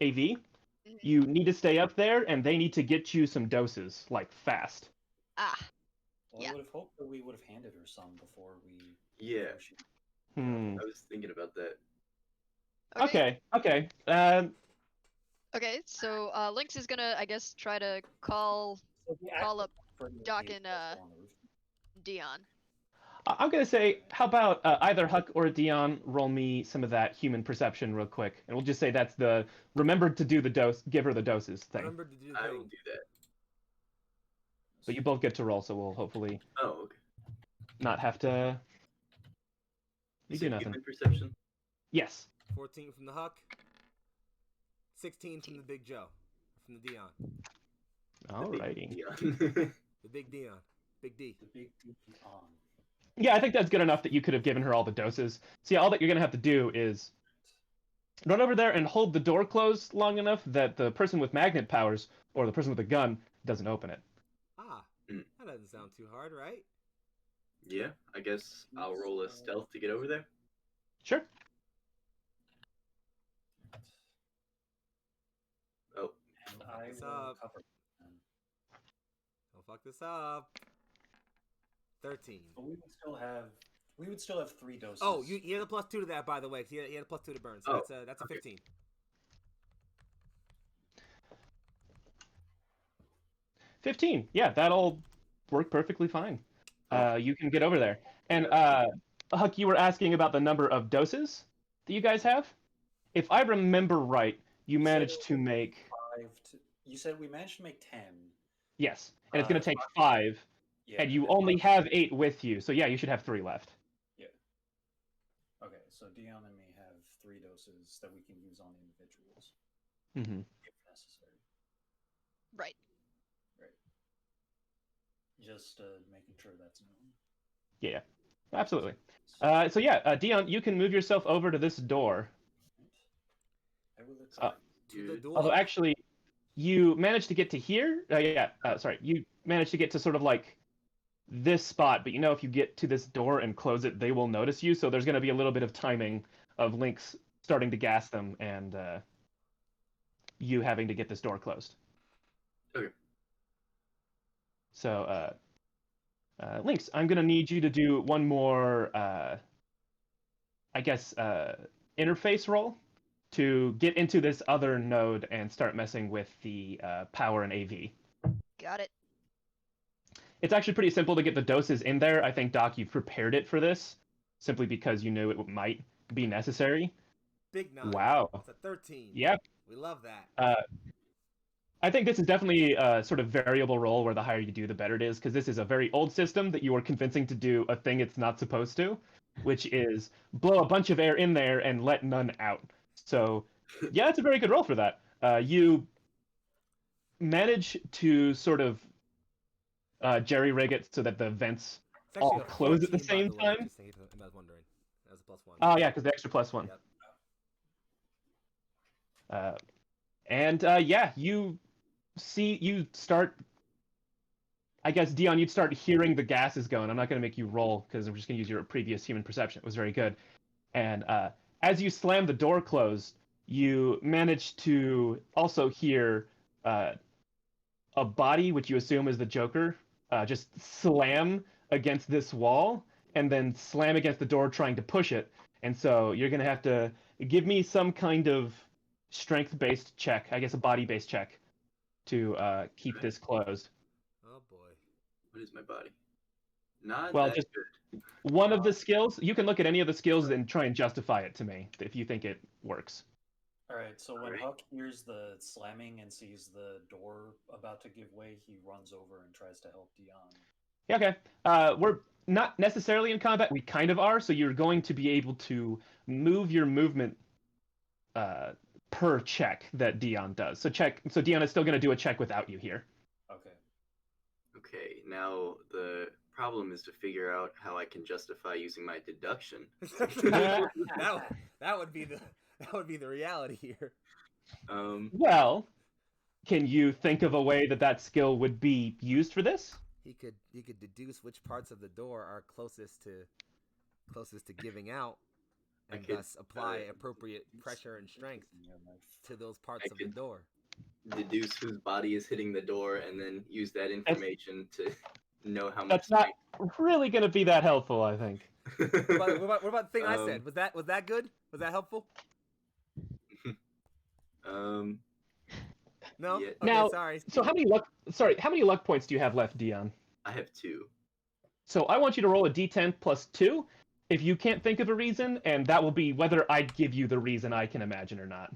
B: AV, you need to stay up there, and they need to get you some doses, like fast.
F: Ah,
D: Well,
F: Yeah.
D: I would have hoped that we would have handed her some before we.
E: Yeah.
D: before she-
E: I was thinking about that.
F: okay.
B: Okay.
F: Okay, so Lynx is gonna, I guess, try to call
D: So the
F: Call up
D: for the
F: Doc
D: eight
F: and,
D: people on the roof.
F: Dion.
B: I'm gonna say, how about either Huck or Dion roll me some of that human perception real quick, and we'll just say that's the remember to do the dose, give her the doses thing.
C: Remember to do the
E: I
C: thing.
E: will do that.
B: But you both get to roll, so we'll hopefully
E: Oh, okay.
B: not have to. You
E: Is
B: do
E: it
B: nothing.
E: human perception?
B: Yes.
C: 14 from the Huck. 16 from the Big Joe. From the Dion.
B: Alrighty.
E: Yeah.
C: The Big Dion. Big D.
D: The big D on.
B: Yeah, I think that's good enough that you could have given her all the doses. See, all that you're gonna have to do is run over there and hold the door closed long enough that the person with magnet powers or the person with a gun doesn't open it.
C: Ah.
E: Mm.
C: That doesn't sound too hard, right?
E: Yeah, I guess I'll roll a stealth to get over there.
B: Sure.
E: Oh,
D: And I
C: What's
D: will
C: up?
D: cover.
C: Don't fuck this up. 13.
D: But we would still have 3 doses.
C: Oh, you had a +2 to that, by the way. 'Cause you had a +2 to burn, so
E: Oh,
C: that's a
E: okay.
C: 15.
B: 15. Yeah, that'll work perfectly fine. You can get over there. And Huck, you were asking about the number of doses that you guys have. If I remember right, you managed to make
D: You said we managed to make 10.
B: yes, and it's going to take 5,
D: Yeah.
B: and you only have 8 with you. So yeah, you should have 3 left.
D: Yeah. Okay, so Dion and me have 3 doses that we can use on individuals
B: Mm-hmm.
D: if necessary.
F: Right.
D: Right. Just making sure that's known.
B: Yeah, absolutely. So yeah, Dion, you can move yourself over to this door.
D: I will
C: To the
E: dude.
C: door.
B: Although actually, you managed to get to here. Sorry, you managed to get to sort of like this spot, but if you get to this door and close it, they will notice you. So there's going to be a little bit of timing of Lynx starting to gas them and you having to get this door closed.
E: Okay.
B: So, Lynx, I'm going to need you to do one more, interface roll to get into this other node and start messing with the power and AV.
F: Got it.
B: It's actually pretty simple to get the doses in there. I think, Doc, you've prepared it for this simply because you knew it might be necessary.
C: Big 9.
B: Wow.
C: It's a 13.
B: Yep.
C: We love that.
B: I think this is definitely a sort of variable role where the higher you do, the better it is, because this is a very old system that you are convincing to do a thing it's not supposed to, which is blow a bunch of air in there and let none out. So, yeah, it's a very good roll for that. You manage to sort of jerry-rig it so that the vents
C: It's actually
B: all
C: a
B: close at the
C: 14, by
B: same
C: way,
B: time.
C: just in case I was wondering. That was a +1.
B: Oh, yeah, because the extra +1.
C: Yep.
B: You start, I guess, Dion, you'd start hearing the gases going. I'm not going to make you roll because I'm just going to use your previous human perception. It was very good. And as you slam the door closed, you manage to also hear a body, which you assume is the Joker, just slam against this wall and then slam against the door trying to push it. And so you're going to have to give me some kind of strength-based check, I guess a body-based check, to keep this closed.
C: Oh boy.
E: What is my body? Not
B: Well,
E: that
B: just
E: good.
B: one of the skills. You can look at any of the skills and try and justify it to me if you think it works.
D: All right, so when
E: Alright.
D: Huck hears the slamming and sees the door about to give way, he runs over and tries to help Dion.
B: Yeah, okay. We're not necessarily in combat. We kind of are, so you're going to be able to move your movement per check that Dion does. So Dion is still going to do a check without you here.
D: Okay.
E: Okay, now the problem is to figure out how I can justify using my deduction.
C: that would be the reality here.
B: Well, can you think of a way that skill would be used for this?
C: He could deduce which parts of the door are closest to giving out, and thus apply appropriate pressure and strength to those parts of the door.
E: Deduce whose body is hitting the door and then use that information to know how much.
B: That's not really going to be that helpful, I think.
C: What about the thing I said? Was that good? Was that helpful? No.
E: Yeah.
C: Okay,
B: Now,
C: sorry.
B: so how many luck points do you have left, Dion?
E: I have 2.
B: So I want you to roll a d10 plus 2 if you can't think of a reason, and that will be whether I'd give you the reason I can imagine or not.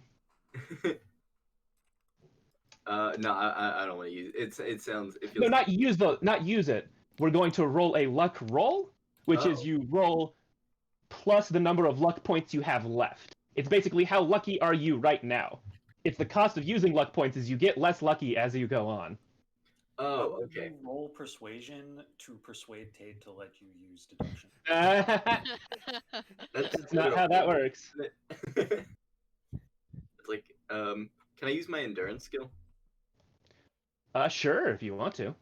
E: No, I don't want to use it. It sounds. It feels
B: No, not use it. We're going to roll a luck roll, which is you roll plus the number of luck points you have left. It's basically how lucky are you right now. It's the cost of using luck points is you get less lucky as you go on.
E: Oh, okay.
D: You roll persuasion to persuade Tate to let you use deduction.
B: That's not how that works.
E: It's like, can I use my endurance skill?
B: Sure, if you want to.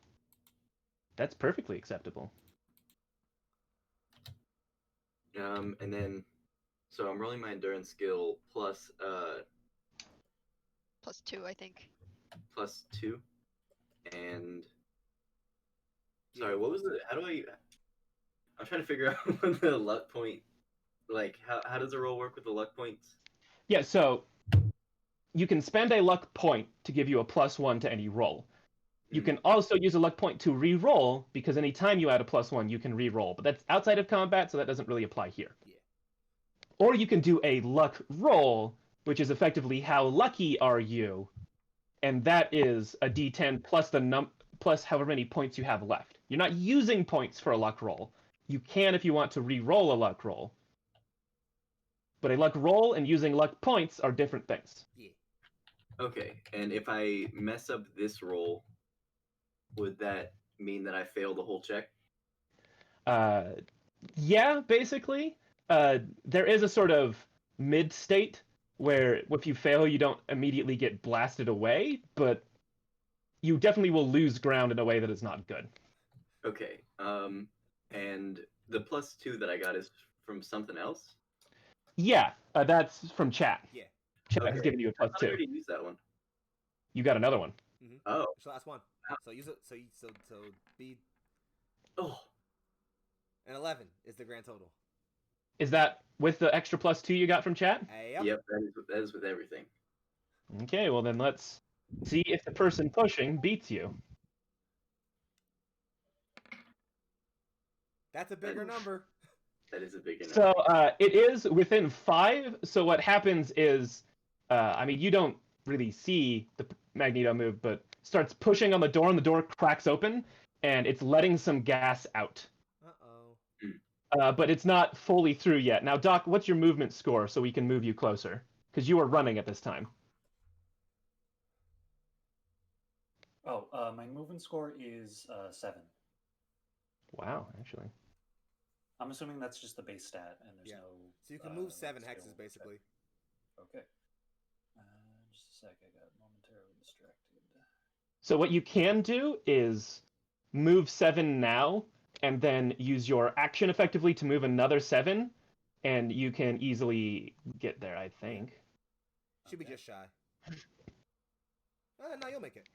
B: That's perfectly acceptable.
E: And then, so I'm rolling my endurance skill plus
F: +2, I think.
E: plus 2, and sorry, what was it? How do I'm trying to figure out what the luck point. Like, how does the roll work with the luck points?
B: Yeah, so you can spend a luck point to give you a +1 to any roll. You can also use a luck point to re-roll, because anytime you add a +1, you can re-roll. But that's outside of combat, so that doesn't really apply here.
C: Yeah.
B: Or you can do a luck roll, which is effectively how lucky are you, and that is a d10 plus however many points you have left. You're not using points for a luck roll. You can if you want to re-roll a luck roll. But a luck roll and using luck points are different things.
C: Yeah.
E: Okay, and if I mess up this roll, would that mean that I fail the whole check?
B: Yeah, basically. There is a sort of mid-state where if you fail, you don't immediately get blasted away, but you definitely will lose ground in a way that is not good.
E: Okay. And the +2 that I got is from something else.
B: Yeah, that's from chat.
C: Yeah.
B: Chat has
E: Okay.
B: given you a
E: I thought I
B: +2.
E: already used that one.
B: You got another one.
E: Oh.
C: It's the last one. So use it. So be
E: Oh.
C: an 11 is the grand total.
B: Is that with the extra +2 you got from chat?
C: Yep.
E: That is with everything.
B: Okay, well then let's see if the person pushing beats you.
C: That's a bigger number.
E: That is a big enough.
B: So it is within 5. So what happens is, I mean, you don't really see the Magneto move, but starts pushing on the door, and the door cracks open, and it's letting some gas out. But it's not fully through yet. Now, Doc, what's your movement score so we can move you closer? Because you are running at this time.
D: Oh, my movement score is 7.
B: Wow, actually.
D: I'm assuming that's just the base stat, and there's
C: Yeah.
D: no.
C: So you can move 7
D: skill
C: hexes
D: check.
C: basically.
D: Okay. Just a sec. I got momentarily distracted.
B: So what you can do is move 7 now, and then use your action effectively to move another 7, and you can easily get there, I think.
C: Should be just shy. No, you'll make it.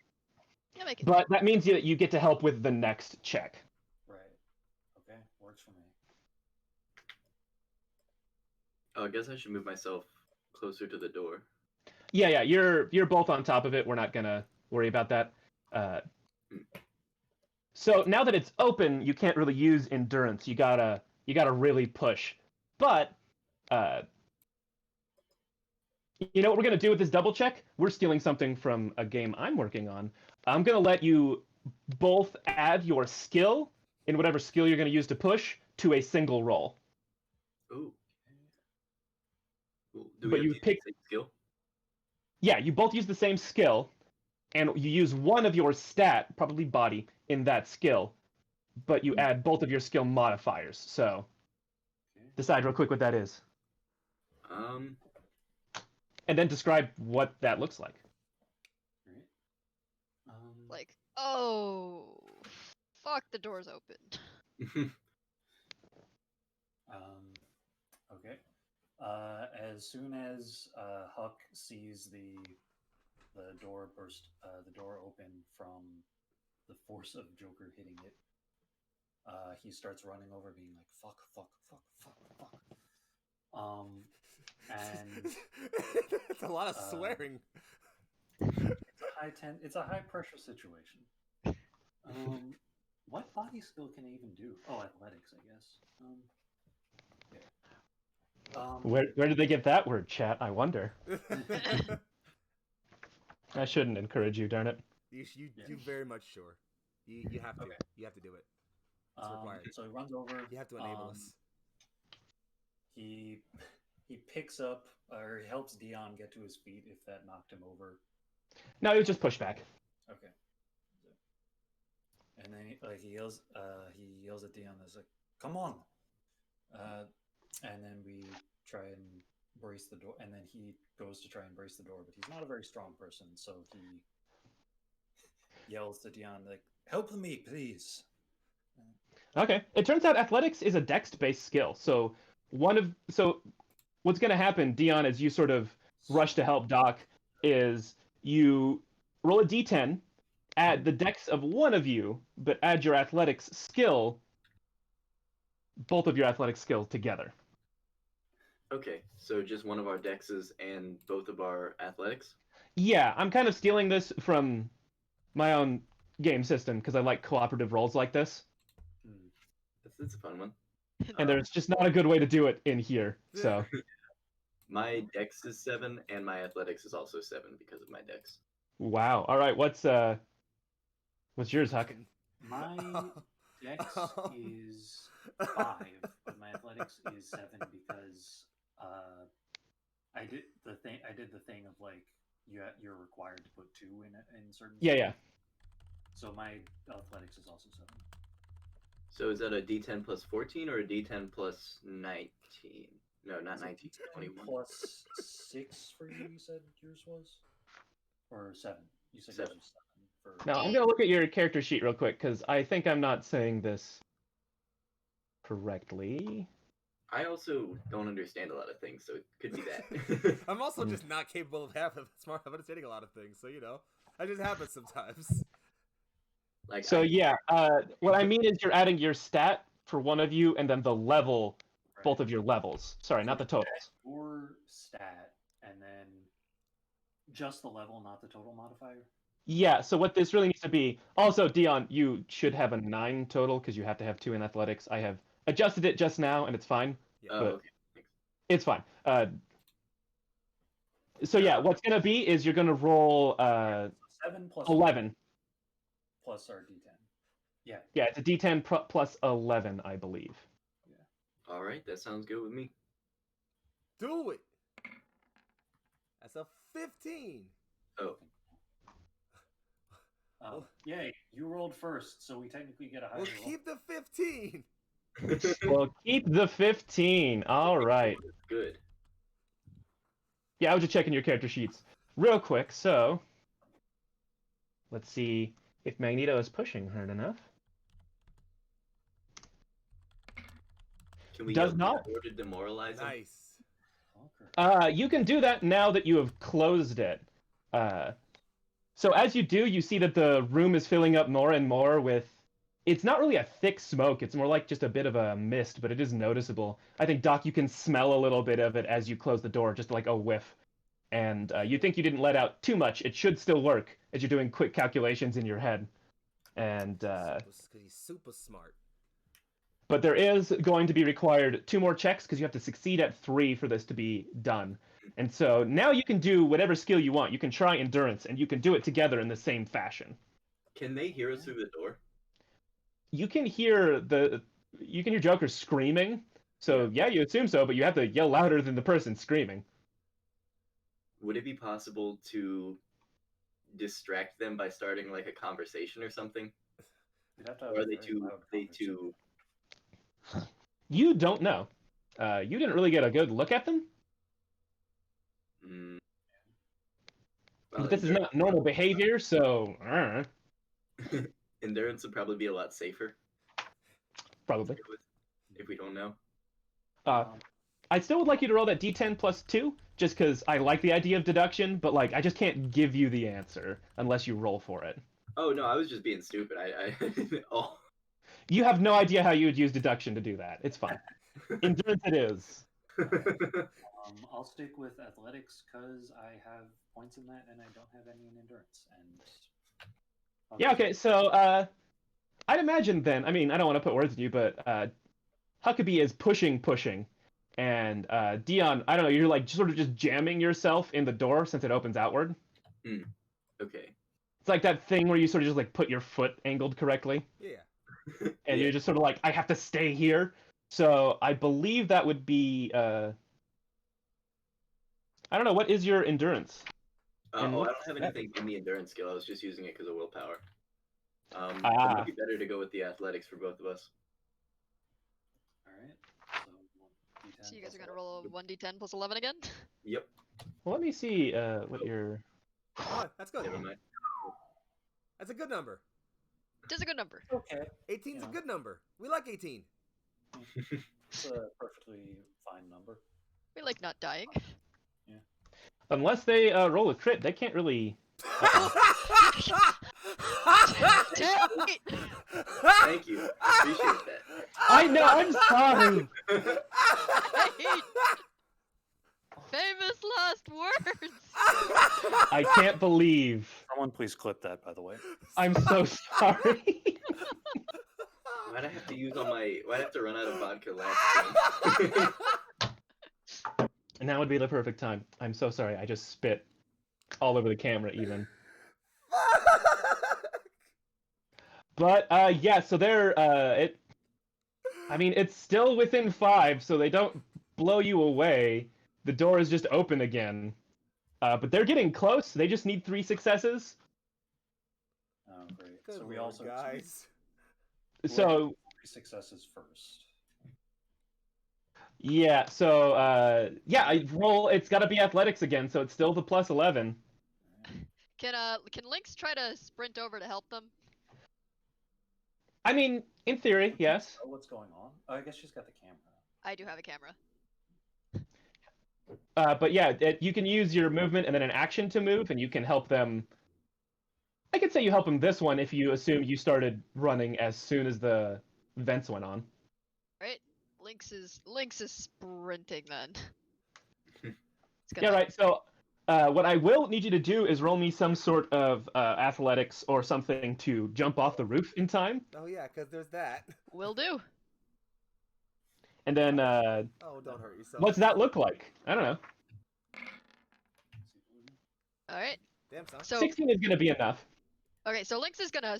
F: Yeah, make it.
B: But that means you get to help with the next check.
D: Right. Okay. Works for me.
E: Oh, I guess I should move myself closer to the door.
B: Yeah, you're both on top of it. We're not gonna worry about that. So now that it's open, you can't really use endurance. You gotta really push. But you know what we're gonna do with this double check? We're stealing something from a game I'm working on. I'm gonna let you both add your skill in whatever skill you're gonna use to push to a single roll.
E: Ooh. Cool. Do
B: But
E: we
B: you
E: have to use
B: pick-
E: the same skill?
B: Yeah, you both use the same skill, and you use one of your stat, probably body, in that skill, but you add both of your skill modifiers. So decide real quick what that is, and then describe what that looks like.
D: Right.
F: Like, oh, fuck, the door's open.
D: Okay. As soon as Huck sees the door burst, the door open from the force of Joker hitting it, he starts running over, being like, "Fuck, fuck, fuck, fuck, fuck." And
C: It's a lot of swearing.
D: it's a high pressure situation. What body skill can I even do? Oh, athletics, I guess.
B: Where did they get that word, chat? I wonder. I shouldn't encourage you, darn it.
C: You very much sure. You have to.
D: Okay.
C: You have to do it. It's required.
D: So he runs over.
C: You have to enable us.
D: He picks up, or he helps Dion get to his feet if that knocked him over.
B: No, it was just pushback.
D: Okay. And then he yells at Dion. He's like, "Come on!" And then we try and brace the door. And then he goes to try and brace the door, but he's not a very strong person, so he yells to Dion like, "Help me, please!"
B: Okay. It turns out athletics is a dex-based skill. So what's going to happen, Dion, as you sort of rush to help Doc, is you roll a d10, add the dex of one of you, but add your athletics skill, both of your athletic skills together.
E: Okay, so just one of our dexes and both of our athletics?
B: Yeah, I'm kind of stealing this from my own game system because I like cooperative roles like this.
E: That's a fun one.
B: And there's just not a good way to do it in here. So
E: My dex is 7, and my athletics is also 7 because of my dex.
B: wow. All right, what's yours, Huck?
D: My dex is 5, but my athletics is 7 because I did the thing of like you're required to put 2 in certain.
B: Yeah.
D: So my athletics is also 7.
E: So is that a d10 plus 14 or a d10 plus 19? No, not
D: Is it
E: 19,
D: 10
E: 21.
D: plus 6 for you, you said yours was? Or 7? You said yours
E: 7.
D: was 7. For...
B: Now, I'm going to look at your character sheet real quick, because I think I'm not saying this correctly.
E: I also don't understand a lot of things, so it could be that.
C: I'm also just not capable of smart of understanding a lot of things, so that just happens sometimes.
E: Like,
B: So yeah, what I mean is you're adding your stat for one of you, and then the level, both of your levels. Sorry, not the totals.
D: Your stat, and then just the level, not the total modifier?
B: Yeah, so what this really needs to be... Also, Dion, you should have a 9 total, because you have to have 2 in athletics. I have adjusted it just now, and it's fine.
C: Yeah.
E: Oh,
B: but
E: okay. Thanks.
B: It's fine. So yeah, what's going to be is you're going to roll
D: 7 plus
B: 11.
D: Plus our d10. Yeah.
B: Yeah, it's a d10 plus 11, I believe.
E: All right, that sounds good with me.
C: Do it. That's a 15.
E: Oh,
D: Yay, you rolled first, so we technically get a higher
C: We'll
D: roll.
C: keep the 15.
B: Well, keep the 15. All right.
E: good.
B: Yeah, I was just checking your character sheets real quick. So, let's see if Magneto is pushing hard enough.
E: Can we
B: Does
E: use
B: not.
E: the door to demoralize him?
C: Nice.
B: You can do that now that you have closed it. So as you do, you see that the room is filling up more and more with... It's not really a thick smoke. It's more like just a bit of a mist, but it is noticeable. I think, Doc, you can smell a little bit of it as you close the door, just like a whiff. And you think you didn't let out too much. It should still work as you're doing quick calculations in your head. And
C: Because he's super smart.
B: but there is going to be required 2 more checks because you have to succeed at 3 for this to be done. And so now you can do whatever skill you want. You can try endurance, and you can do it together in the same fashion.
E: Can they hear us through the door?
B: You can hear Joker screaming. So yeah, you assume so, but you have to yell louder than the person screaming.
E: Would it be possible to distract them by starting like a conversation or something?
D: We'd have to have
E: Or
D: a
E: are they
D: very
E: too?
D: loud
E: They
D: conversation.
E: too?
B: You don't know. You didn't really get a good look at them.
E: Mm.
B: But this is not normal behavior, so
E: Endurance would probably be a lot safer
B: probably.
E: if we don't know.
B: I still would like you to roll that d10 plus 2, just because I like the idea of deduction, but like I just can't give you the answer unless you roll for it.
E: Oh no, I was just being stupid. Oh.
B: You have no idea how you would use deduction to do that. It's fine. Endurance it is.
D: I'll stick with athletics because I have points in that and I don't have any in endurance. And
B: Yeah, okay, so I'd imagine then, I mean, I don't want to put words in you, but Huckabee is pushing, and Dion, I don't know, you're like sort of just jamming yourself in the door since it opens outward.
E: Okay.
B: It's like that thing where you sort of just like put your foot angled correctly.
C: Yeah.
B: And you're just sort of like, I have to stay here. So I believe that would be, I don't know, what is your endurance?
E: I don't have anything in the endurance skill. I was just using it because of willpower. It would be better to go with the athletics for both of us.
D: Alright.
F: So you guys are gonna roll a 1d10 plus 11 again?
E: Yep.
B: Well, let me see what your...
C: Oh, that's good.
E: Never mind.
C: That's a good number.
F: It is a good number.
D: Okay.
C: 18's a good number. We like 18.
D: It's a perfectly fine number.
F: We like not dying.
B: Unless they roll a crit, they can't really...
E: Thank you. I appreciate that.
B: I know, I'm sorry!
F: Famous last words!
B: I can't believe.
D: Someone please clip that, by the way.
B: I'm so sorry.
E: Why'd I have to use all my... Why'd I have to run out of vodka last game?
B: And now would be the perfect time. I'm so sorry, I just spit all over the camera even. But, yeah, so they're, I mean, it's still within 5, so they don't blow you away. The door is just open again. But they're getting close, they just need 3 successes.
D: Oh, great.
C: Good
D: so we
C: lord,
D: also
C: guys.
B: So,
D: 3 successes first.
B: Yeah, so yeah, I roll. It's got to be athletics again, so it's still the plus 11.
F: Can Lynx try to sprint over to help them?
B: I mean, in theory, yes.
D: Oh, what's going on? Oh, I guess she's got the camera.
F: I do have a camera.
B: But yeah, you can use your movement and then an action to move, and you can help them. I could say you help them this one if you assume you started running as soon as the vents went on.
F: Right? Lynx is sprinting then.
B: Yeah, right. So what I will need you to do is roll me some sort of athletics or something to jump off the roof in time.
C: Oh yeah, because there's that.
F: Will do.
B: And then
C: Oh, don't hurt yourself.
B: what's that look like? I don't know.
F: All right.
C: Damn son.
F: So
B: 16 is going to be enough.
F: okay, so Lynx is gonna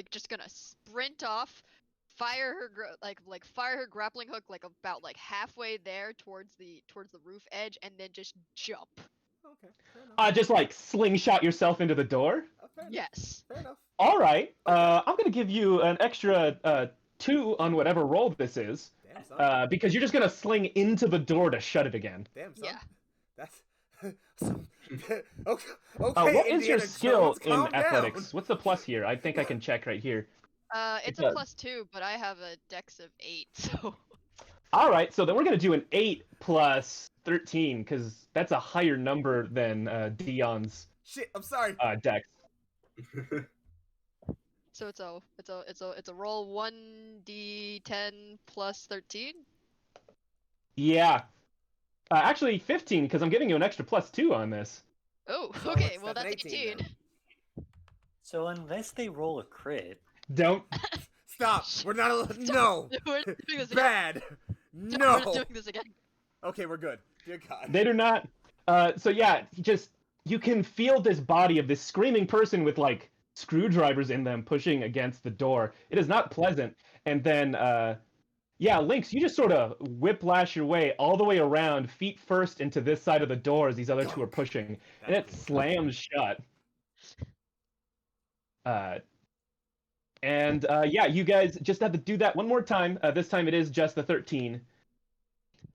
F: just gonna sprint off, fire her fire her grappling hook about halfway there towards the roof edge, and then just jump.
C: Okay. Fair enough.
B: Just like slingshot yourself into the door.
C: Fair enough.
F: Yes.
C: Fair enough.
B: All right. I'm going to give you an extra 2 on whatever roll this is.
C: Damn son.
B: Because you're just going to sling into the door to shut it again.
C: Damn son.
F: Yeah.
C: That's okay. Okay.
B: What is your
C: Indiana
B: skill
C: Jones,
B: in
C: calm down.
B: athletics? What's the plus here? I think I can check right here.
F: It's
B: It
F: a
B: does.
F: +2, but I have a dex of 8, so
B: All right, so then we're going to do an 8 plus 13, because that's a higher number than Dion's
C: Shit. I'm sorry.
B: dex.
F: so it's a roll 1d10 plus 13.
B: Yeah. Actually, 15, because I'm giving you an extra plus 2 on this.
F: Oh,
C: So
F: okay.
C: it's
F: Well, that's
C: 18
F: 18.
C: then.
G: So unless they roll a crit,
B: Don't.
C: Stop. We're not allowed. No.
F: We're doing this again.
C: Bad.
F: We're
C: No.
F: doing this again.
C: Okay, we're good. Dear God.
B: They do not. So yeah, you can feel this body of this screaming person with like screwdrivers in them pushing against the door. It is not pleasant. And then, yeah, Lynx, you just sort of whiplash your way all the way around, feet first into this side of the door as these other two are pushing, and it slams shut. Yeah, you guys just have to do that one more time. This time it is just the 13.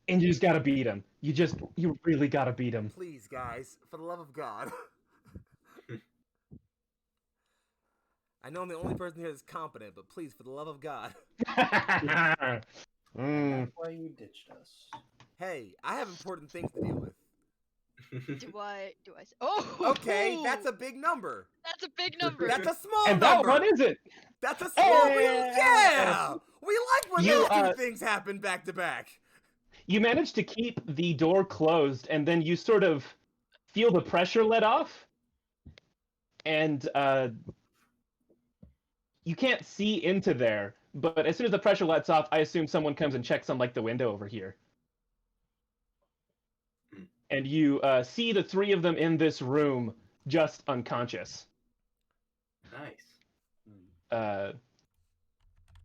B: And you just gotta beat him. You really gotta beat him.
C: Please, guys, for the love of God. I know I'm the only person here that's competent, but please, for the love of God.
B: Mm.
D: That's why you ditched us.
C: Hey, I have important things to deal with.
F: Do I say? Oh.
C: Okay, that's a big number.
F: That's a big number.
C: That's a small
B: And that
C: number.
B: one isn't.
C: That's a small.
B: Hey!
C: Yeah, we like when
B: You,
C: those two things happen back to back.
B: You managed to keep the door closed, and then you sort of feel the pressure let off, and you can't see into there. But as soon as the pressure lets off, I assume someone comes and checks on like the window over here. And you see the 3 of them in this room, just unconscious.
E: Nice.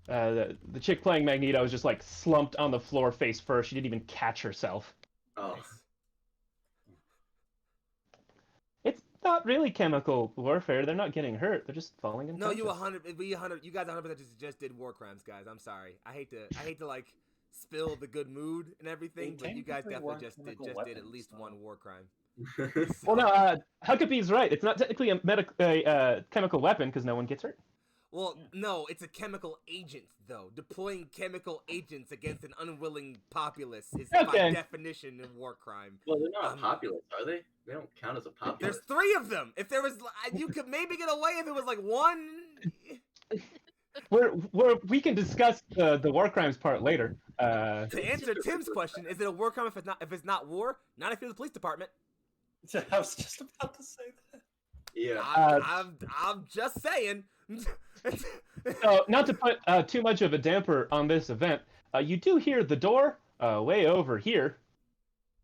B: The chick playing Magneto was just like slumped on the floor face first. She didn't even catch herself.
E: Oh,
B: It's not really chemical warfare. They're not getting hurt. They're just falling
C: No,
B: unconscious.
C: you guys 100% just did war crimes, guys. I'm sorry. I hate to like spill the good mood and everything,
D: They
C: but you guys
D: technically
C: definitely
D: weren't
C: just
D: chemical
C: did at
D: weapons,
C: least
D: though.
C: one war crime.
B: Well, no, Huckabee's right. It's not technically a chemical weapon because no one gets hurt.
C: Well, no, it's a chemical agent, though. Deploying chemical agents against an unwilling populace is
B: Okay.
C: by definition a war crime.
E: well, they're not populous, are they? They don't count as a populace.
C: There's 3 of them. If there was, you could maybe get away if it was like 1.
B: We can discuss the war crimes part later.
C: To answer Tim's question, is it a war crime if it's not war? Not if you're the police department.
D: I was just about to say that.
E: Yeah.
C: I'm just saying.
B: So, not to put too much of a damper on this event, you do hear the door way over here,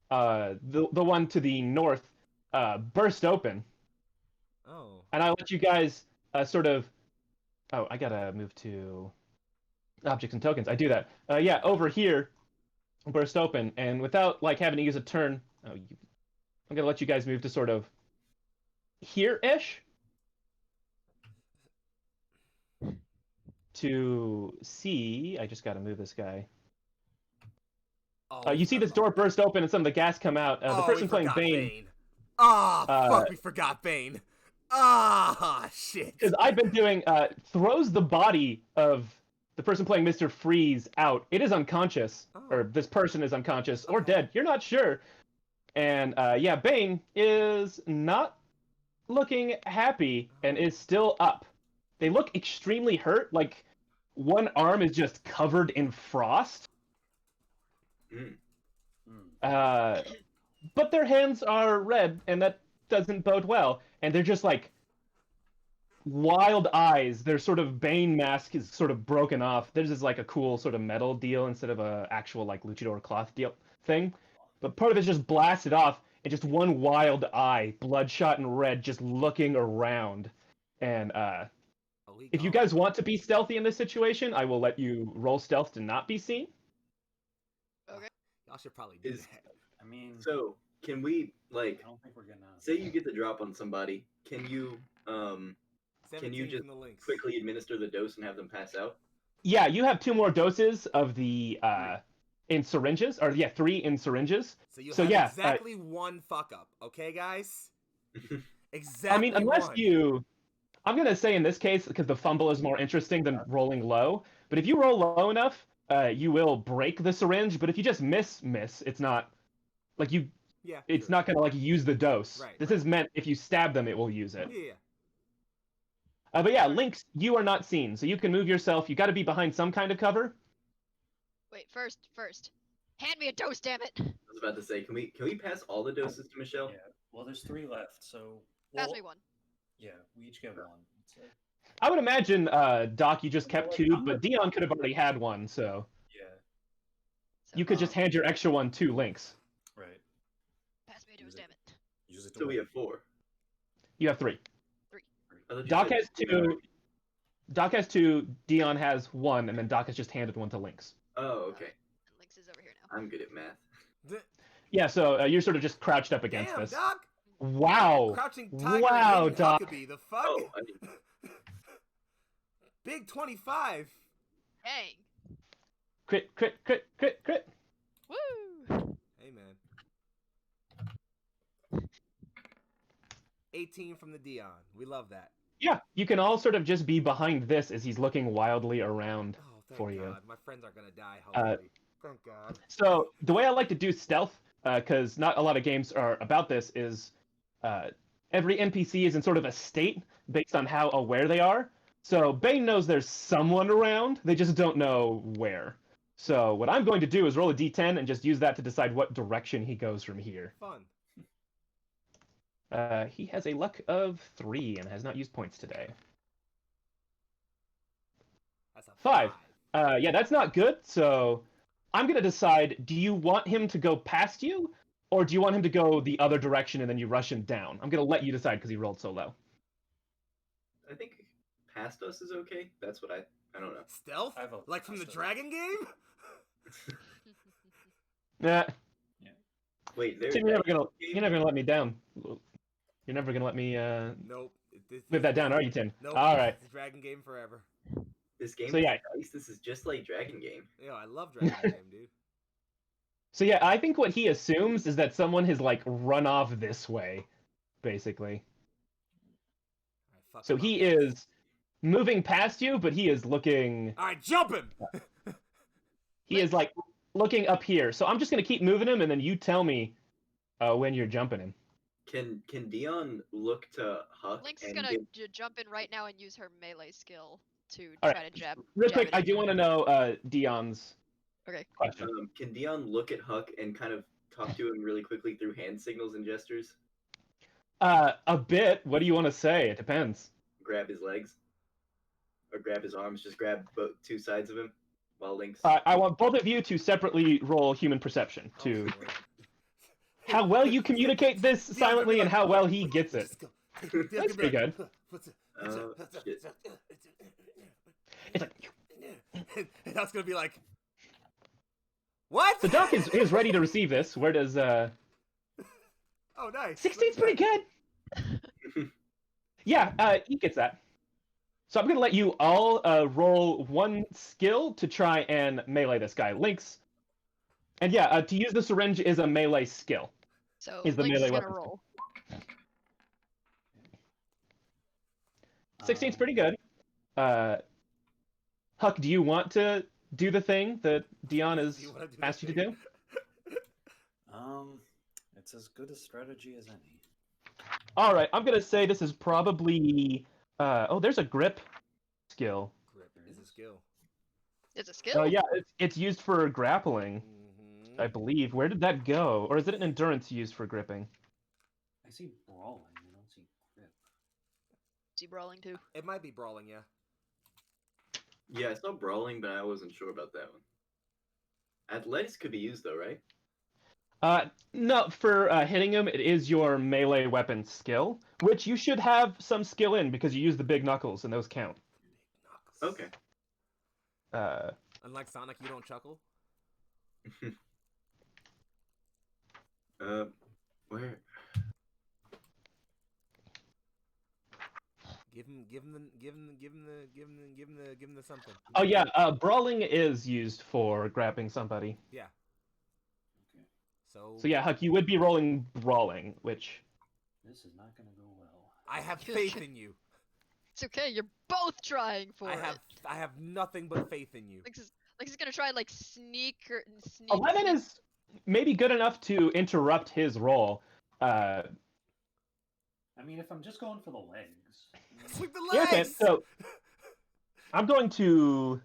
B: the one to the north, burst open.
C: Oh.
B: And I'll let you guys sort of... Oh, I gotta move to objects and tokens. I do that. Yeah, over here, burst open, and without like having to use a turn, I'm gonna let you guys move to sort of here-ish to see. I just gotta move this guy.
C: Oh,
B: You see this door burst open and some of the gas come out. The person
C: we
B: playing
C: forgot
B: Bane.
C: Ah, fuck, we forgot Bane. Ah, shit.
B: Because I've been doing throws the body of the person playing Mr. Freeze out. It is unconscious, or this person is unconscious or dead. You're not sure. And yeah, Bane is not looking happy and is still up. They look extremely hurt. Like one arm is just covered in frost. But their hands are red, and that doesn't bode well. And they're just like wild eyes. Their sort of Bane mask is sort of broken off. Theirs is like a cool sort of metal deal instead of a actual like luchador cloth deal thing. But part of it's just blasted off, and just one wild eye, bloodshot and red, just looking around. And if you guys want to be stealthy in this situation, I will let you roll stealth to not be seen.
F: Okay.
C: Y'all should probably do that.
D: I mean,
E: So can we like
D: I don't think we're getting out.
E: say you get the drop on somebody? Can you
C: 17
E: just
C: from the Lynx.
E: quickly administer the dose and have them pass out?
B: Yeah, you have 2 more doses of the in syringes, or yeah, 3 in syringes.
C: So you
B: So,
C: have
B: yeah,
C: exactly one fuck up, okay, guys? Exactly.
B: I mean, unless
C: one.
B: I'm gonna say in this case, because the fumble is more interesting than rolling low. But if you roll low enough, you will break the syringe. But if you just miss, it's not like you.
C: Yeah.
B: It's
C: sure.
B: not gonna like use the dose.
C: Right,
B: This
C: right.
B: is meant if you stab them, it will use it.
C: Yeah.
B: But yeah, Lynx, you are not seen, so you can move yourself. You got to be behind some kind of cover.
F: Wait, first. Hand me a dose, damn it!
E: I was about to say, can we pass all the doses to Michelle?
D: Yeah. Well, there's 3 left, so.
F: Pass
D: well,
F: me one.
D: Yeah, we each get one. So,
B: I would imagine, Doc, you just kept 2, but Dion could have already had one, so
D: yeah.
F: So,
B: you could just hand your extra one to Lynx.
D: Right.
F: pass me a dose, damn it.
D: Use it to
E: So we
D: win.
E: have 4.
B: You have 3.
E: I thought you
B: Doc
E: said
B: has 2. Doc has 2. Dion has 1, and then Doc has just handed one to Lynx.
E: Oh, okay.
F: And Lynx is over here now.
E: I'm good at math.
B: Yeah, so you're sort of just crouched up against
C: Damn,
B: this.
C: Doc.
B: Wow.
C: Crouching tiger.
B: Wow,
C: and
B: Doc.
C: Huckabee, the fuck?
E: Oh, I mean,
C: Big 25.
F: Dang.
B: Crit.
F: Woo!
C: Hey, man. 18 from the Dion. We love that.
B: Yeah, you can all sort of just be behind this as he's looking wildly around.
C: Oh, thank
B: For
C: God.
B: you.
C: My friends aren't gonna die, hopefully. Thank God.
B: So the way I like to do stealth, because not a lot of games are about this, is every NPC is in sort of a state based on how aware they are. So Bane knows there's someone around, they just don't know where. So what I'm going to do is roll a d10 and just use that to decide what direction he goes from here.
C: Fun.
B: He has a luck of 3 and has not used points today.
C: That's a
B: 5. Yeah, that's not good, so I'm going to decide, do you want him to go past you, or do you want him to go the other direction and then you rush him down? I'm going to let you decide because he rolled so low.
E: I think past us is okay. That's what I don't know.
C: Stealth?
D: I vote
C: Like from the
D: stealth.
C: dragon game?
B: Nah,
E: Wait, there's
B: Tim, you're never gonna let me down. You're never gonna let me
C: Nope.
B: live that down, are you, Tim?
C: Nope.
B: All right.
C: It's Dragon game forever.
E: this game.
B: So, yeah.
E: At least this is just like Dragon Game.
C: Yo, I love Dragon game, dude.
B: So yeah, I think what he assumes is that someone has like run off this way, basically.
C: Alright, fuck
B: So
C: him
B: he
C: up.
B: is moving past you, but he is looking.
C: Alright, jump him!
B: He is like looking up here. So I'm just gonna keep moving him, and then you tell me when you're jumping him.
E: Can Dion look to Huck
F: Lynx is
E: and
F: gonna
E: give...
F: jump in right now and use her melee skill to
B: All
F: try
B: right.
F: to jab.
B: Real
F: jab
B: quick,
F: it
B: I
F: in.
B: do want to know Dion's
F: Okay.
B: question.
E: Can Dion look at Huck and kind of talk to him really quickly through hand signals and gestures?
B: A bit. What do you want to say? It depends.
E: Grab his legs, or grab his arms. Just grab both 2 sides of him while Lynx.
B: I want both of you to separately roll human perception
C: Oh,
B: to
C: Lord.
B: how well you communicate this silently and how well he gets it.
C: Just go.
B: That's pretty good.
E: Shit.
B: It's like,
C: And that's gonna be like, what?
B: so Doc is ready to receive this. Where does
C: Oh, nice.
B: 16's pretty good. Yeah, he gets that. So I'm gonna let you all roll 1 skill to try and melee this guy. Lynx, And yeah, to use the syringe is a melee skill.
F: So
B: Is the
F: Lynx is
B: melee
F: gonna
B: weapon.
F: roll.
B: 16's pretty good. Huck, do you want to do the thing that Dion has
C: Do you wanna do the
B: asked you to
C: thing?
B: do?
D: It's as good a strategy as any.
B: All right, I'm gonna say this is probably. Oh, there's a grip skill.
C: Grip is a skill.
F: It's a skill.
B: Oh yeah, it's used for grappling, I believe. Where did that go? Or is it an endurance used for gripping?
D: I see brawling. I don't see grip.
F: Is he brawling too?
C: It might be brawling, yeah.
E: Yeah, I saw brawling, but I wasn't sure about that one. Athletics could be used though, right?
B: No, for hitting him, it is your melee weapon skill, which you should have some skill in because you use the big knuckles and those count.
C: Knuckles.
E: Okay.
C: Unlike Sonic, you don't chuckle.
E: Where?
C: Give him the something.
B: Oh yeah, brawling is used for grabbing somebody.
C: Yeah.
D: Okay.
B: So yeah, Huck, you would be rolling brawling, which
D: This is not gonna go well.
C: I have faith in you.
F: It's okay. You're both trying for it.
C: I have nothing but faith in you.
F: Lynx is gonna try and, like sneak.
B: 11 is maybe good enough to interrupt his roll.
D: I mean, if I'm just going for the legs.
C: Sweep the
B: Yeah,
C: legs.
B: okay, so I'm going to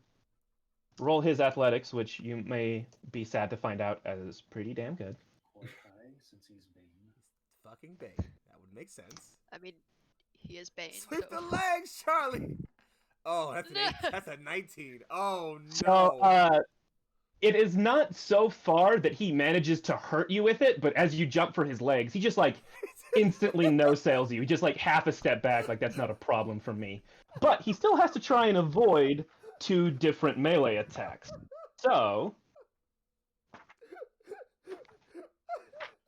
B: roll his athletics, which you may be sad to find out is pretty damn good.
D: Quite high, since he's Bane.
C: Fucking Bane. That would make sense.
F: I mean, he is Bane.
C: Sweep
F: so-
C: the legs, Charlie. Oh, that's a 19. Oh no.
B: So it is not so far that he manages to hurt you with it, but as you jump for his legs, he just like instantly no-sails you. He just like half a step back, like that's not a problem for me. But he still has to try and avoid 2 different melee attacks. So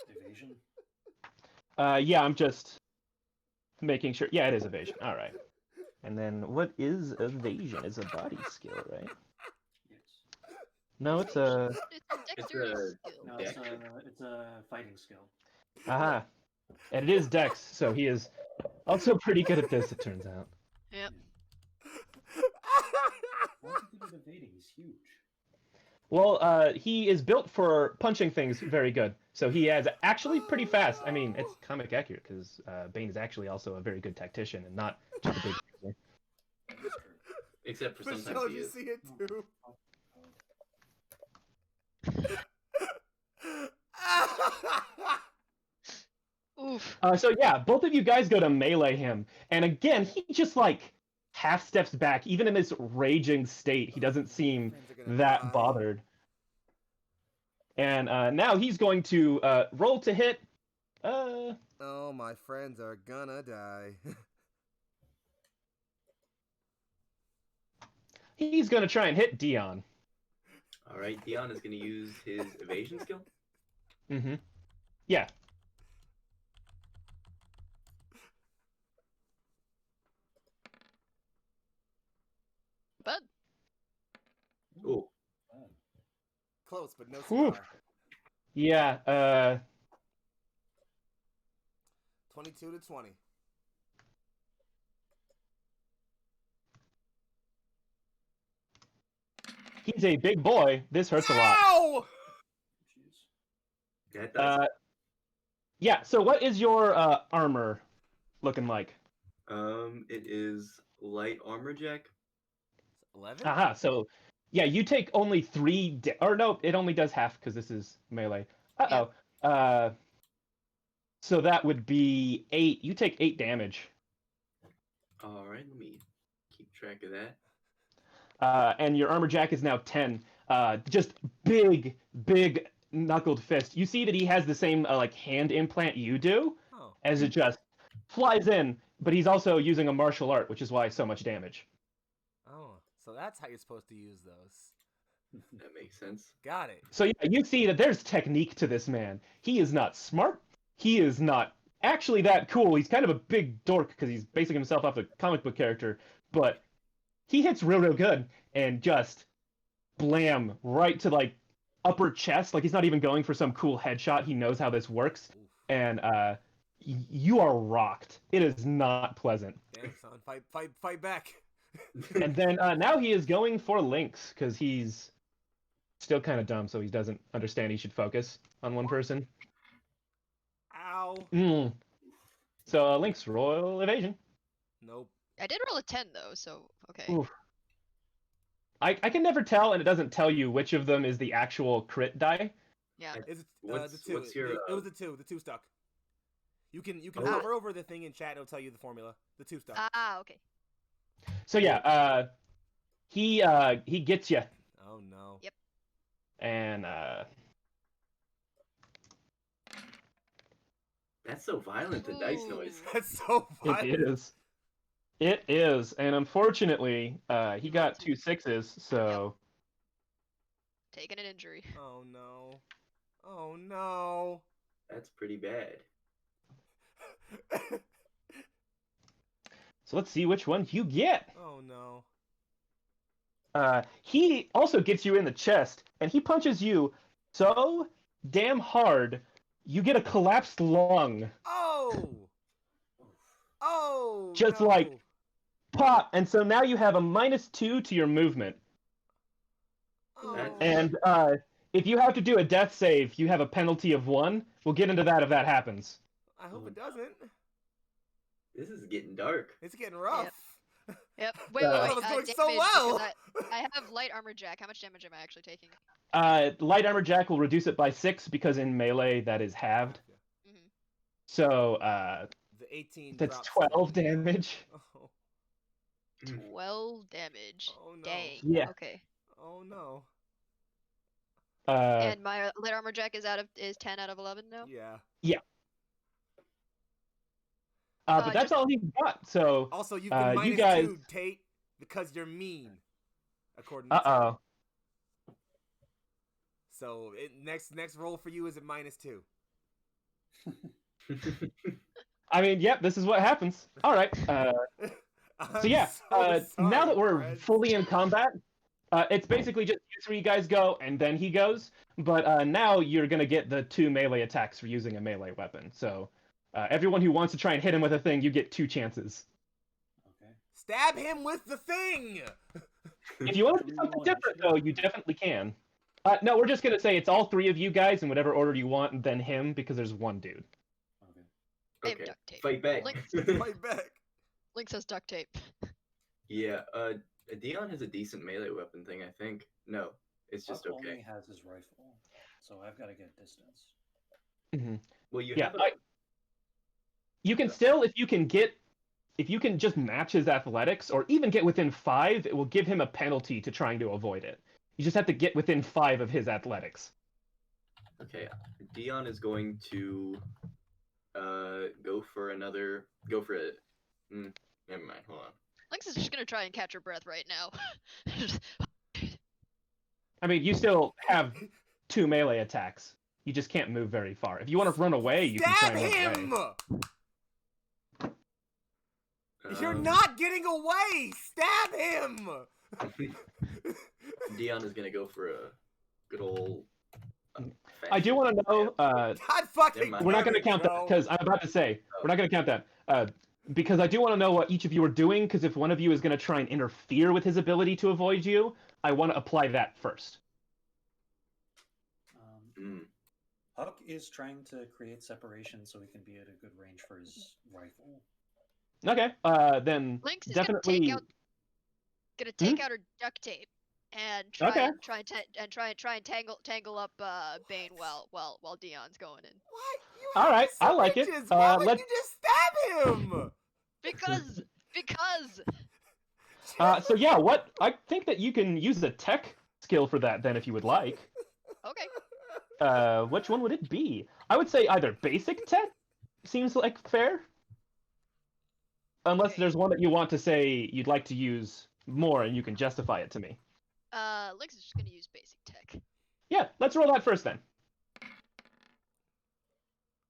D: Evasion?
B: yeah, I'm just making sure. Yeah, it is evasion. All right. And then what is evasion? It's a body skill, right?
D: Yes.
B: No, it's a.
F: It's a dexterity skill.
D: No, it's a fighting skill.
B: Aha. And it is Dex, so he is also pretty good at this, it turns out.
F: Yep.
D: What's he good at evading? He's huge.
B: Well, he is built for punching things very good. So he is actually pretty fast. I mean, it's comic accurate because Bane is actually also a very good tactician and not just a big.
D: That's true.
E: Except for sometimes
C: Michelle,
E: he
C: you
E: is.
C: see it too.
F: Oof.
B: So yeah, both of you guys go to melee him, and again, he just like half steps back. Even in this raging state, he doesn't seem
C: Friends are gonna
B: that
C: die.
B: bothered. And now he's going to roll to hit.
C: Oh, my friends are gonna die.
B: He's going to try and hit Dion.
E: All right, Dion is going to use his evasion skill.
B: Mm-hmm. Yeah.
F: But
E: Ooh,
C: Close, but no
B: Whew.
C: cigar.
B: Yeah.
C: 22 to 20.
B: He's a big boy. This hurts a lot.
C: Ow!
E: that does.
B: Yeah. So what is your armor looking like?
E: It is light armor jack.
C: 11?
B: Aha. So yeah, you take only 3. Or no, it only does half because this is melee. Uh-oh. So that would be 8. You take 8 damage.
E: All right, let me keep track of that.
B: And your armor jack is now 10. Just big knuckled fist. You see that he has the same like hand implant you do,
C: Oh.
B: as it just flies in. But he's also using a martial art, which is why so much damage.
C: Oh, so that's how you're supposed to use those.
E: That makes sense.
C: Got it.
B: So yeah, you see that there's technique to this man. He is not smart. He is not actually that cool. He's kind of a big dork because he's basing himself off a comic book character, but he hits real good and just blam right to like upper chest. Like he's not even going for some cool headshot. He knows how this works,
C: Oof.
B: and you are rocked. It is not pleasant.
C: Damn, son. Fight back.
B: And then now he is going for Lynx because he's still kind of dumb, so he doesn't understand he should focus on one person.
C: Ow.
B: So Lynx, roll evasion.
C: Nope.
F: I did roll a 10 though, so okay.
B: Oof. I can never tell, and it doesn't tell you which of them is the actual crit die.
F: Yeah.
C: It's
E: What's-
C: the 2.
E: what's your,
C: It was the 2. The 2 stuck. You can
E: Oh.
C: hover over the thing in chat. It'll tell you the formula. The 2 stuck.
F: Ah, okay.
B: So yeah, he gets you,
C: Oh no.
F: Yep.
B: and
E: That's so violent, the dice noise.
C: That's so funny.
B: it is. It is, and unfortunately, he got 2 6s, so
F: Taking an injury.
C: Oh no. Oh no.
E: That's pretty bad.
B: so let's see which one you get.
C: Oh no.
B: He also gets you in the chest, and he punches you so damn hard, you get a collapsed lung.
C: Oh. Oh.
B: Just
C: no.
B: like- Pop, and so now you have a -2 to your movement.
C: Oh.
B: And if you have to do a death save, you have a penalty of 1. We'll get into that if that happens.
C: I hope it doesn't.
E: This is getting dark.
C: It's getting rough.
F: Yep. Wait,
B: Uh,
F: wait,
C: It was
F: wait.
C: going
F: Damage,
C: so well.
F: because I have light armor jack. How much damage am I actually taking?
B: Light armor jack will reduce it by 6 because in melee that is halved.
F: hmm
B: So
C: The 18.
B: that's
C: drops
B: 12
C: down.
B: damage.
C: Oh.
F: 12 damage.
C: Oh no.
F: Dang.
B: Yeah.
F: Okay.
C: Oh no.
B: Uh,
F: And my light armor jack is 10 out of 11 now.
C: Yeah.
B: but that's all he's got. So
C: Also, you've been
B: you
C: -2,
B: guys.
C: Tate, because you're mean. According to
B: Uh
C: Tate. So next roll for you is at -2.
B: I mean, yep, this is what happens. All right.
C: I'm
B: So yeah,
C: so
B: now
C: sorry,
B: that we're
C: Fred.
B: fully in combat, it's basically just you 3 guys go and then he goes. But now you're gonna get the 2 melee attacks for using a melee weapon. So everyone who wants to try and hit him with a thing, you get 2 chances.
H: Okay.
C: Stab him with the thing.
B: If you want to do something different, though, you definitely can. No, we're just gonna say it's all 3 of you guys in whatever order you want, and then him because there's 1 dude.
H: Okay.
F: I have
E: Okay.
F: duct tape.
E: Fight back.
F: Lynx,
C: Fight back.
F: Lynx has duct tape.
E: Yeah, Dion has a decent melee weapon thing, I think. No, it's just
H: Huck only
E: okay.
H: has his rifle, so I've got to get distance.
E: Well, you
B: Yeah,
E: have a...
B: you can still, if you can just match his athletics, or even get within 5, it will give him a penalty to trying to avoid it. You just have to get within 5 of his athletics.
E: Okay, Dion is going to go for it. Never mind, hold on.
F: Lynx is just gonna try and catch her breath right now.
B: I mean, you still have 2 melee attacks. You just can't move very far. If you want to run away, you can try
C: Stab
B: and run
C: him!
B: away.
C: You're
E: Um,
C: not getting away! Stab him!
E: Dion is gonna go for a good old.
B: I do want to know,
C: God fucking
E: Never mind.
B: we're not
C: damn
B: going to
C: it,
B: count that
C: Joe.
B: because I'm about to say, we're not going to count that. Because I do want to know what each of you are doing, because if one of you is going to try and interfere with his ability to avoid you, I want to apply that first.
E: Mm.
H: Huck is trying to create separation so he can be at a good range for his rifle.
B: Okay, then
F: Lynx is
B: definitely.
F: gonna take out her duct tape and try
B: Okay.
F: and try and tangle up Bane while Dion's going in.
C: What? You
B: All
C: have
B: right, I like it.
C: syringes. Why would
B: let's-
C: you just stab him?
F: Because
B: So yeah, what I think that you can use the tech skill for that then, if you would like.
F: okay.
B: Which one would it be? I would say either basic tech seems like fair. Unless
F: Okay.
B: there's one that you want to say you'd like to use more and you can justify it to me.
F: Lynx is just gonna use basic tech.
B: Yeah, let's roll that first then.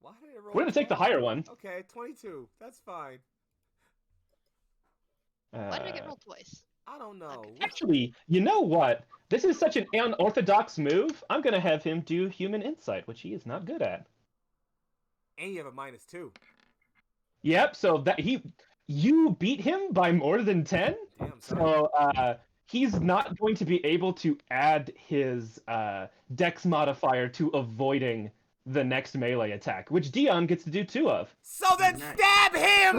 C: Why did I roll?
B: We're gonna take the
C: 20?
B: higher one.
C: Okay, 22. That's fine.
F: Why did I get rolled twice?
C: I don't know.
B: Actually, you know what? This is such an unorthodox move. I'm gonna have him do human insight, which he is not good at.
C: And you have a -2.
B: Yep. So that you beat him by more than 10.
C: Damn, son.
B: So he's not going to be able to add his Dex modifier to avoiding the next melee attack, which Dion gets to do 2 of.
C: So then
E: Nice.
C: stab him!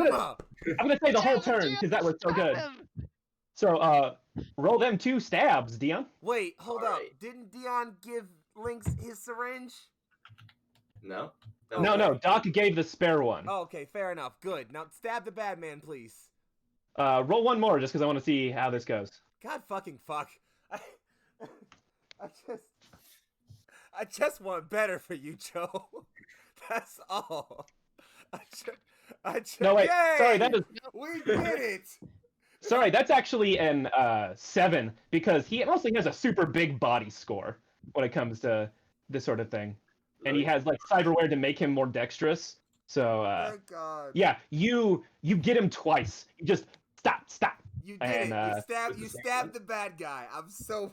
B: I'm gonna say the whole turn because that was so good. So roll them 2 stabs, Dion.
C: Wait, hold up.
E: Alright.
C: Didn't Dion give Lynx his syringe?
E: No.
B: No, Doc gave the spare one.
C: Oh, okay, fair enough. Good. Now stab the bad man, please.
B: Roll one more just because I want to see how this goes.
C: God fucking fuck. I just want better for you, Joe. That's all. I just,
B: No, wait.
C: Yay!
B: Sorry, that is.
C: We did it.
B: Sorry, that's actually an 7 because he mostly has a super big body score when it comes to this sort of thing, and he has like cyberware to make him more dexterous. So
C: Thank God.
B: yeah, you get him twice. You just stop.
C: You did
B: And,
C: it. You stabbed the bad guy. I'm so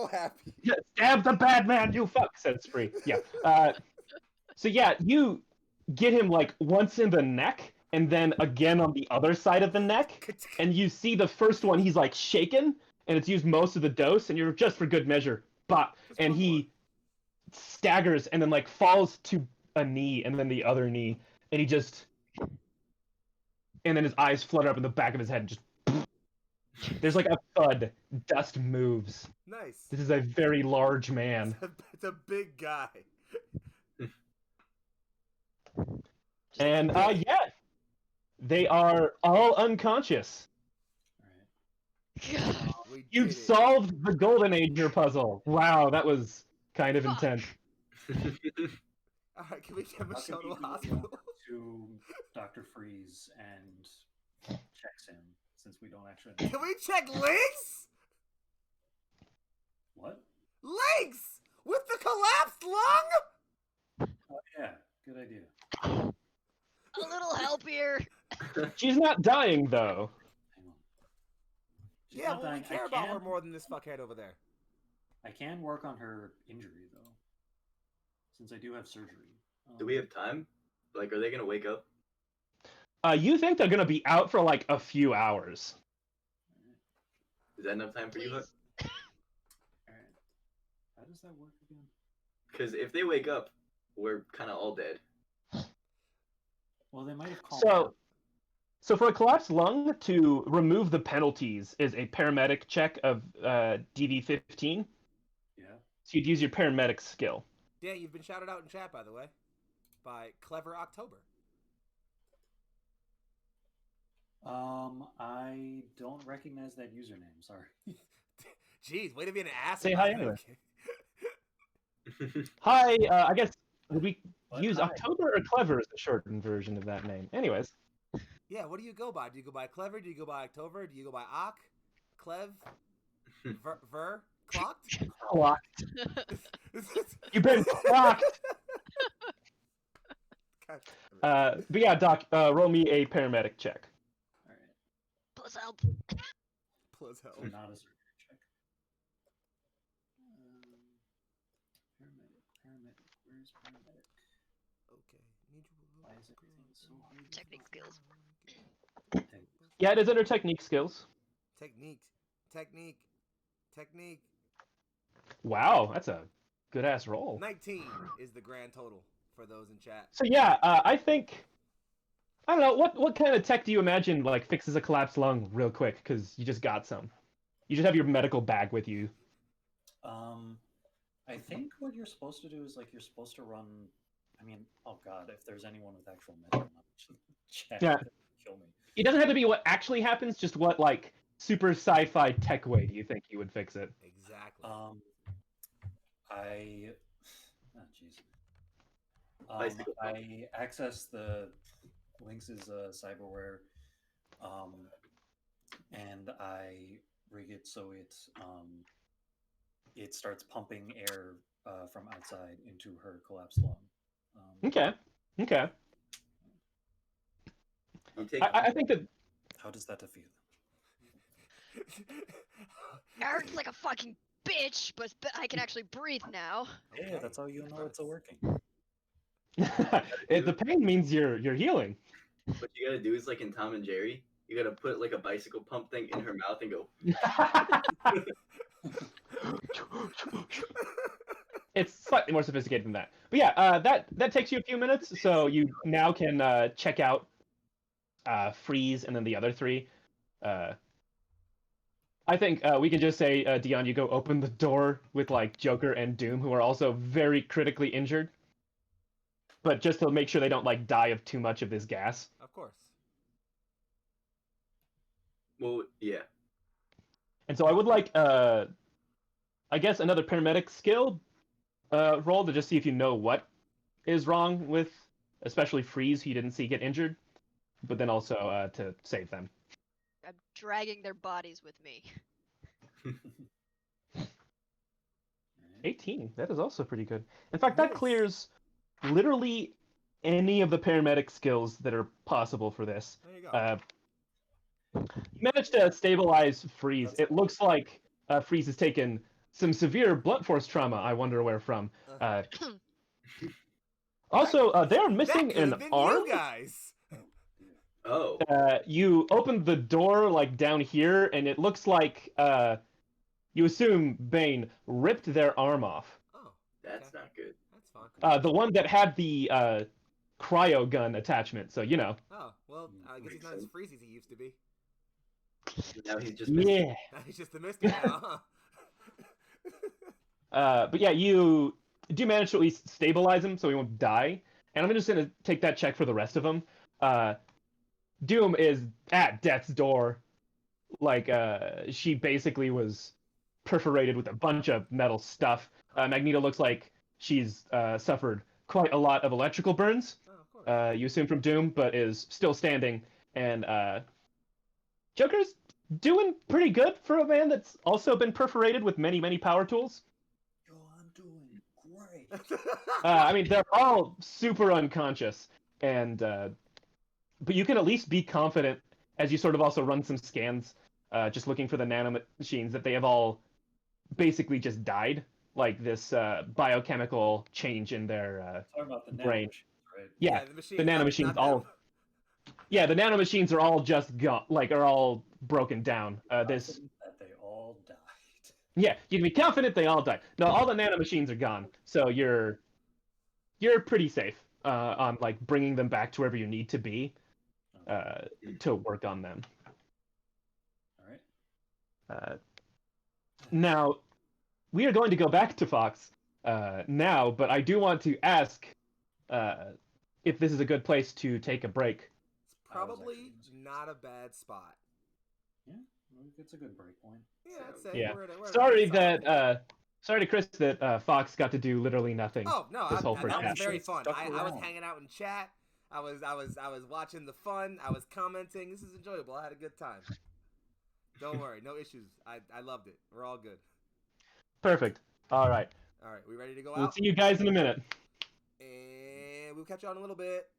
C: happy.
B: Yeah, stab the bad man, you fuck, said Spree. Yeah. So yeah, you get him like once in the neck and then again on the other side of the neck. And you see the first one, he's like shaken and it's used most of the dose and you're just for good measure. And he staggers and then like falls to a knee and then the other knee. And he just... And then his eyes flutter up in the back of his head and just... There's like a thud. Dust moves.
C: Nice.
B: This is a very large man.
C: It's a big guy.
B: And yeah, they are all unconscious.
C: We
B: You've
C: did it.
B: solved the Golden Ager puzzle. Wow, that was kind of
F: Fuck.
B: intense.
C: All right, can we get
H: How
C: Michelle
H: can
C: to the
H: you
C: hospital?
H: go to Dr. Freeze and checks him since we don't actually know.
C: Can we check Lynx?
H: What?
C: Lynx with the collapsed lung?
H: Oh, yeah, good idea.
F: A little help here.
B: She's not dying though.
H: Hang on. She's
C: Yeah,
H: not
C: well, we
H: dying.
C: care about her more than this fuckhead over there.
H: I can work on her injury though, since I do have surgery.
E: Do we have time? Like, are they gonna wake up?
B: You think they're gonna be out for like a few hours?
E: Is that enough time for you, Huck?
F: Please.
H: Alright. How does that work again?
E: Because if they wake up, we're kind of all dead.
H: Well, they might have called. her.
B: So for a collapsed lung, to remove the penalties is a paramedic check of DV15.
H: Yeah.
B: So you'd use your paramedic skill.
C: Dan, you've been shouted out in chat, by the way, by Clever October.
H: I don't recognize that username. Sorry.
C: Jeez, way to be an ass.
B: Say
C: about
B: hi
C: it.
B: anyway.
C: Okay.
B: Hi, I guess would we
H: What?
B: use
H: Hi.
B: October or Clever as the shortened version of that name? Anyways,
C: Yeah, what do you go by? Do you go by Clever? Do you go by October? Do you go by Ock? Clev? Ver? Clocked?
B: clocked. You've been clocked.
C: God damn it.
B: But yeah, Doc, roll me a paramedic check.
H: All right.
F: Plus help.
C: Plus help.
H: So not a surgery check. Paramedic. Where's paramedic?
C: Okay. Need you
H: Why is everything so hard?
F: Technique skills.
B: Yeah, it is under technique skills.
C: Technique.
B: Wow, that's a good ass roll.
C: 19 is the grand total for those in chat.
B: So yeah, I think I don't know what kind of tech do you imagine like fixes a collapsed lung real quick because you just got some. You just have your medical bag with you.
H: I think what you're supposed to do is like you're supposed to run. I mean, oh god, if there's anyone with actual medical knowledge, check.
B: Yeah.
H: Kill me.
B: It doesn't have to be what actually happens, just what like super sci-fi tech way do you think you would fix it?
C: Exactly.
H: Oh jeez.
E: Bicycle.
H: I access the Lynx's cyberware, and I rig it so it starts pumping air from outside into her collapsed lung.
B: Okay.
E: You take
B: I think that
H: How does that feel?
F: It hurts like a fucking bitch, but I can actually breathe now.
H: Yeah, that's how you know it's a working.
B: The pain means you're healing.
E: What you gotta do is like in Tom and Jerry, you gotta put like a bicycle pump thing in her mouth and go.
B: It's slightly more sophisticated than that. But yeah, that takes you a few minutes, so you now can check out Freeze and then the other three. I think we can just say, Dion, you go open the door with like Joker and Doom, who are also very critically injured. But just to make sure they don't like die of too much of this gas.
C: Of course.
E: Well, yeah.
B: And so I would like, I guess, another paramedic skill roll to just see if you know what is wrong with, especially Freeze, who you didn't see get injured, but then also to save them.
F: I'm dragging their bodies with me.
B: 18. That is also pretty good. In fact, that
C: Nice.
B: clears literally any of the paramedic skills that are possible for this.
C: There you go.
B: You managed to stabilize Freeze.
H: That's
B: It looks like Freeze has taken some severe blunt force trauma. I wonder where from. Also, they're missing
C: that could
B: an
C: have been
B: arm.
C: you guys.
E: Oh.
B: You opened the door like down here, and it looks like you assume Bane ripped their arm off.
C: Oh,
E: That's
C: okay.
E: not good.
C: That's fine.
B: The one that had the cryo gun attachment. So you know.
C: Oh, well, I guess he's not as freezy as he used to be.
E: Now he's just
B: Yeah.
C: Now he's just the Mister now,
B: But yeah, you do manage to at least stabilize him so he won't die. And I'm just gonna take that check for the rest of them. Doom is at death's door. Like, she basically was perforated with a bunch of metal stuff. Magneto looks like she's suffered quite a lot of electrical burns.
C: Oh, of course.
B: You assume from Doom, but is still standing. And Joker's doing pretty good for a man that's also been perforated with many, many power tools.
H: Yo, I'm doing great.
B: I mean, they're all super unconscious, and but you can at least be confident as you sort of also run some scans, just looking for the nanomachines, that they have all basically just died, like this biochemical change in their
H: Talking about the
B: brain.
H: nanomachines, right?
B: Yeah,
C: the machine.
B: the nanomachines all. Yeah, the nanomachines are all just gone, like are all broken down. This.
H: That they all died.
B: Yeah, you can be confident they all died. No, all the nanomachines are gone, so you're pretty safe on like bringing them back to wherever you need to be to work on them.
H: All right.
B: Now, we are going to go back to Fox now, but I do want to ask if this is a good place to take a break.
C: It's probably not a bad spot.
H: Yeah, it's a good break point.
C: Yeah, I'd say
B: Yeah.
C: we're at a
B: Sorry
C: solid
B: that sorry to Chris that Fox got to do literally nothing.
C: Oh no,
B: this whole
C: that
B: first
C: was
B: half.
C: very fun.
H: Stuck
C: I was
H: around.
C: hanging out in chat. I was watching the fun. I was commenting. This is enjoyable. I had a good time. Don't worry, no issues. I loved it. We're all good.
B: Perfect. All right.
C: All right, we ready to go
B: We'll
C: out?
B: see you guys in a minute.
C: And we'll catch you on in a little bit.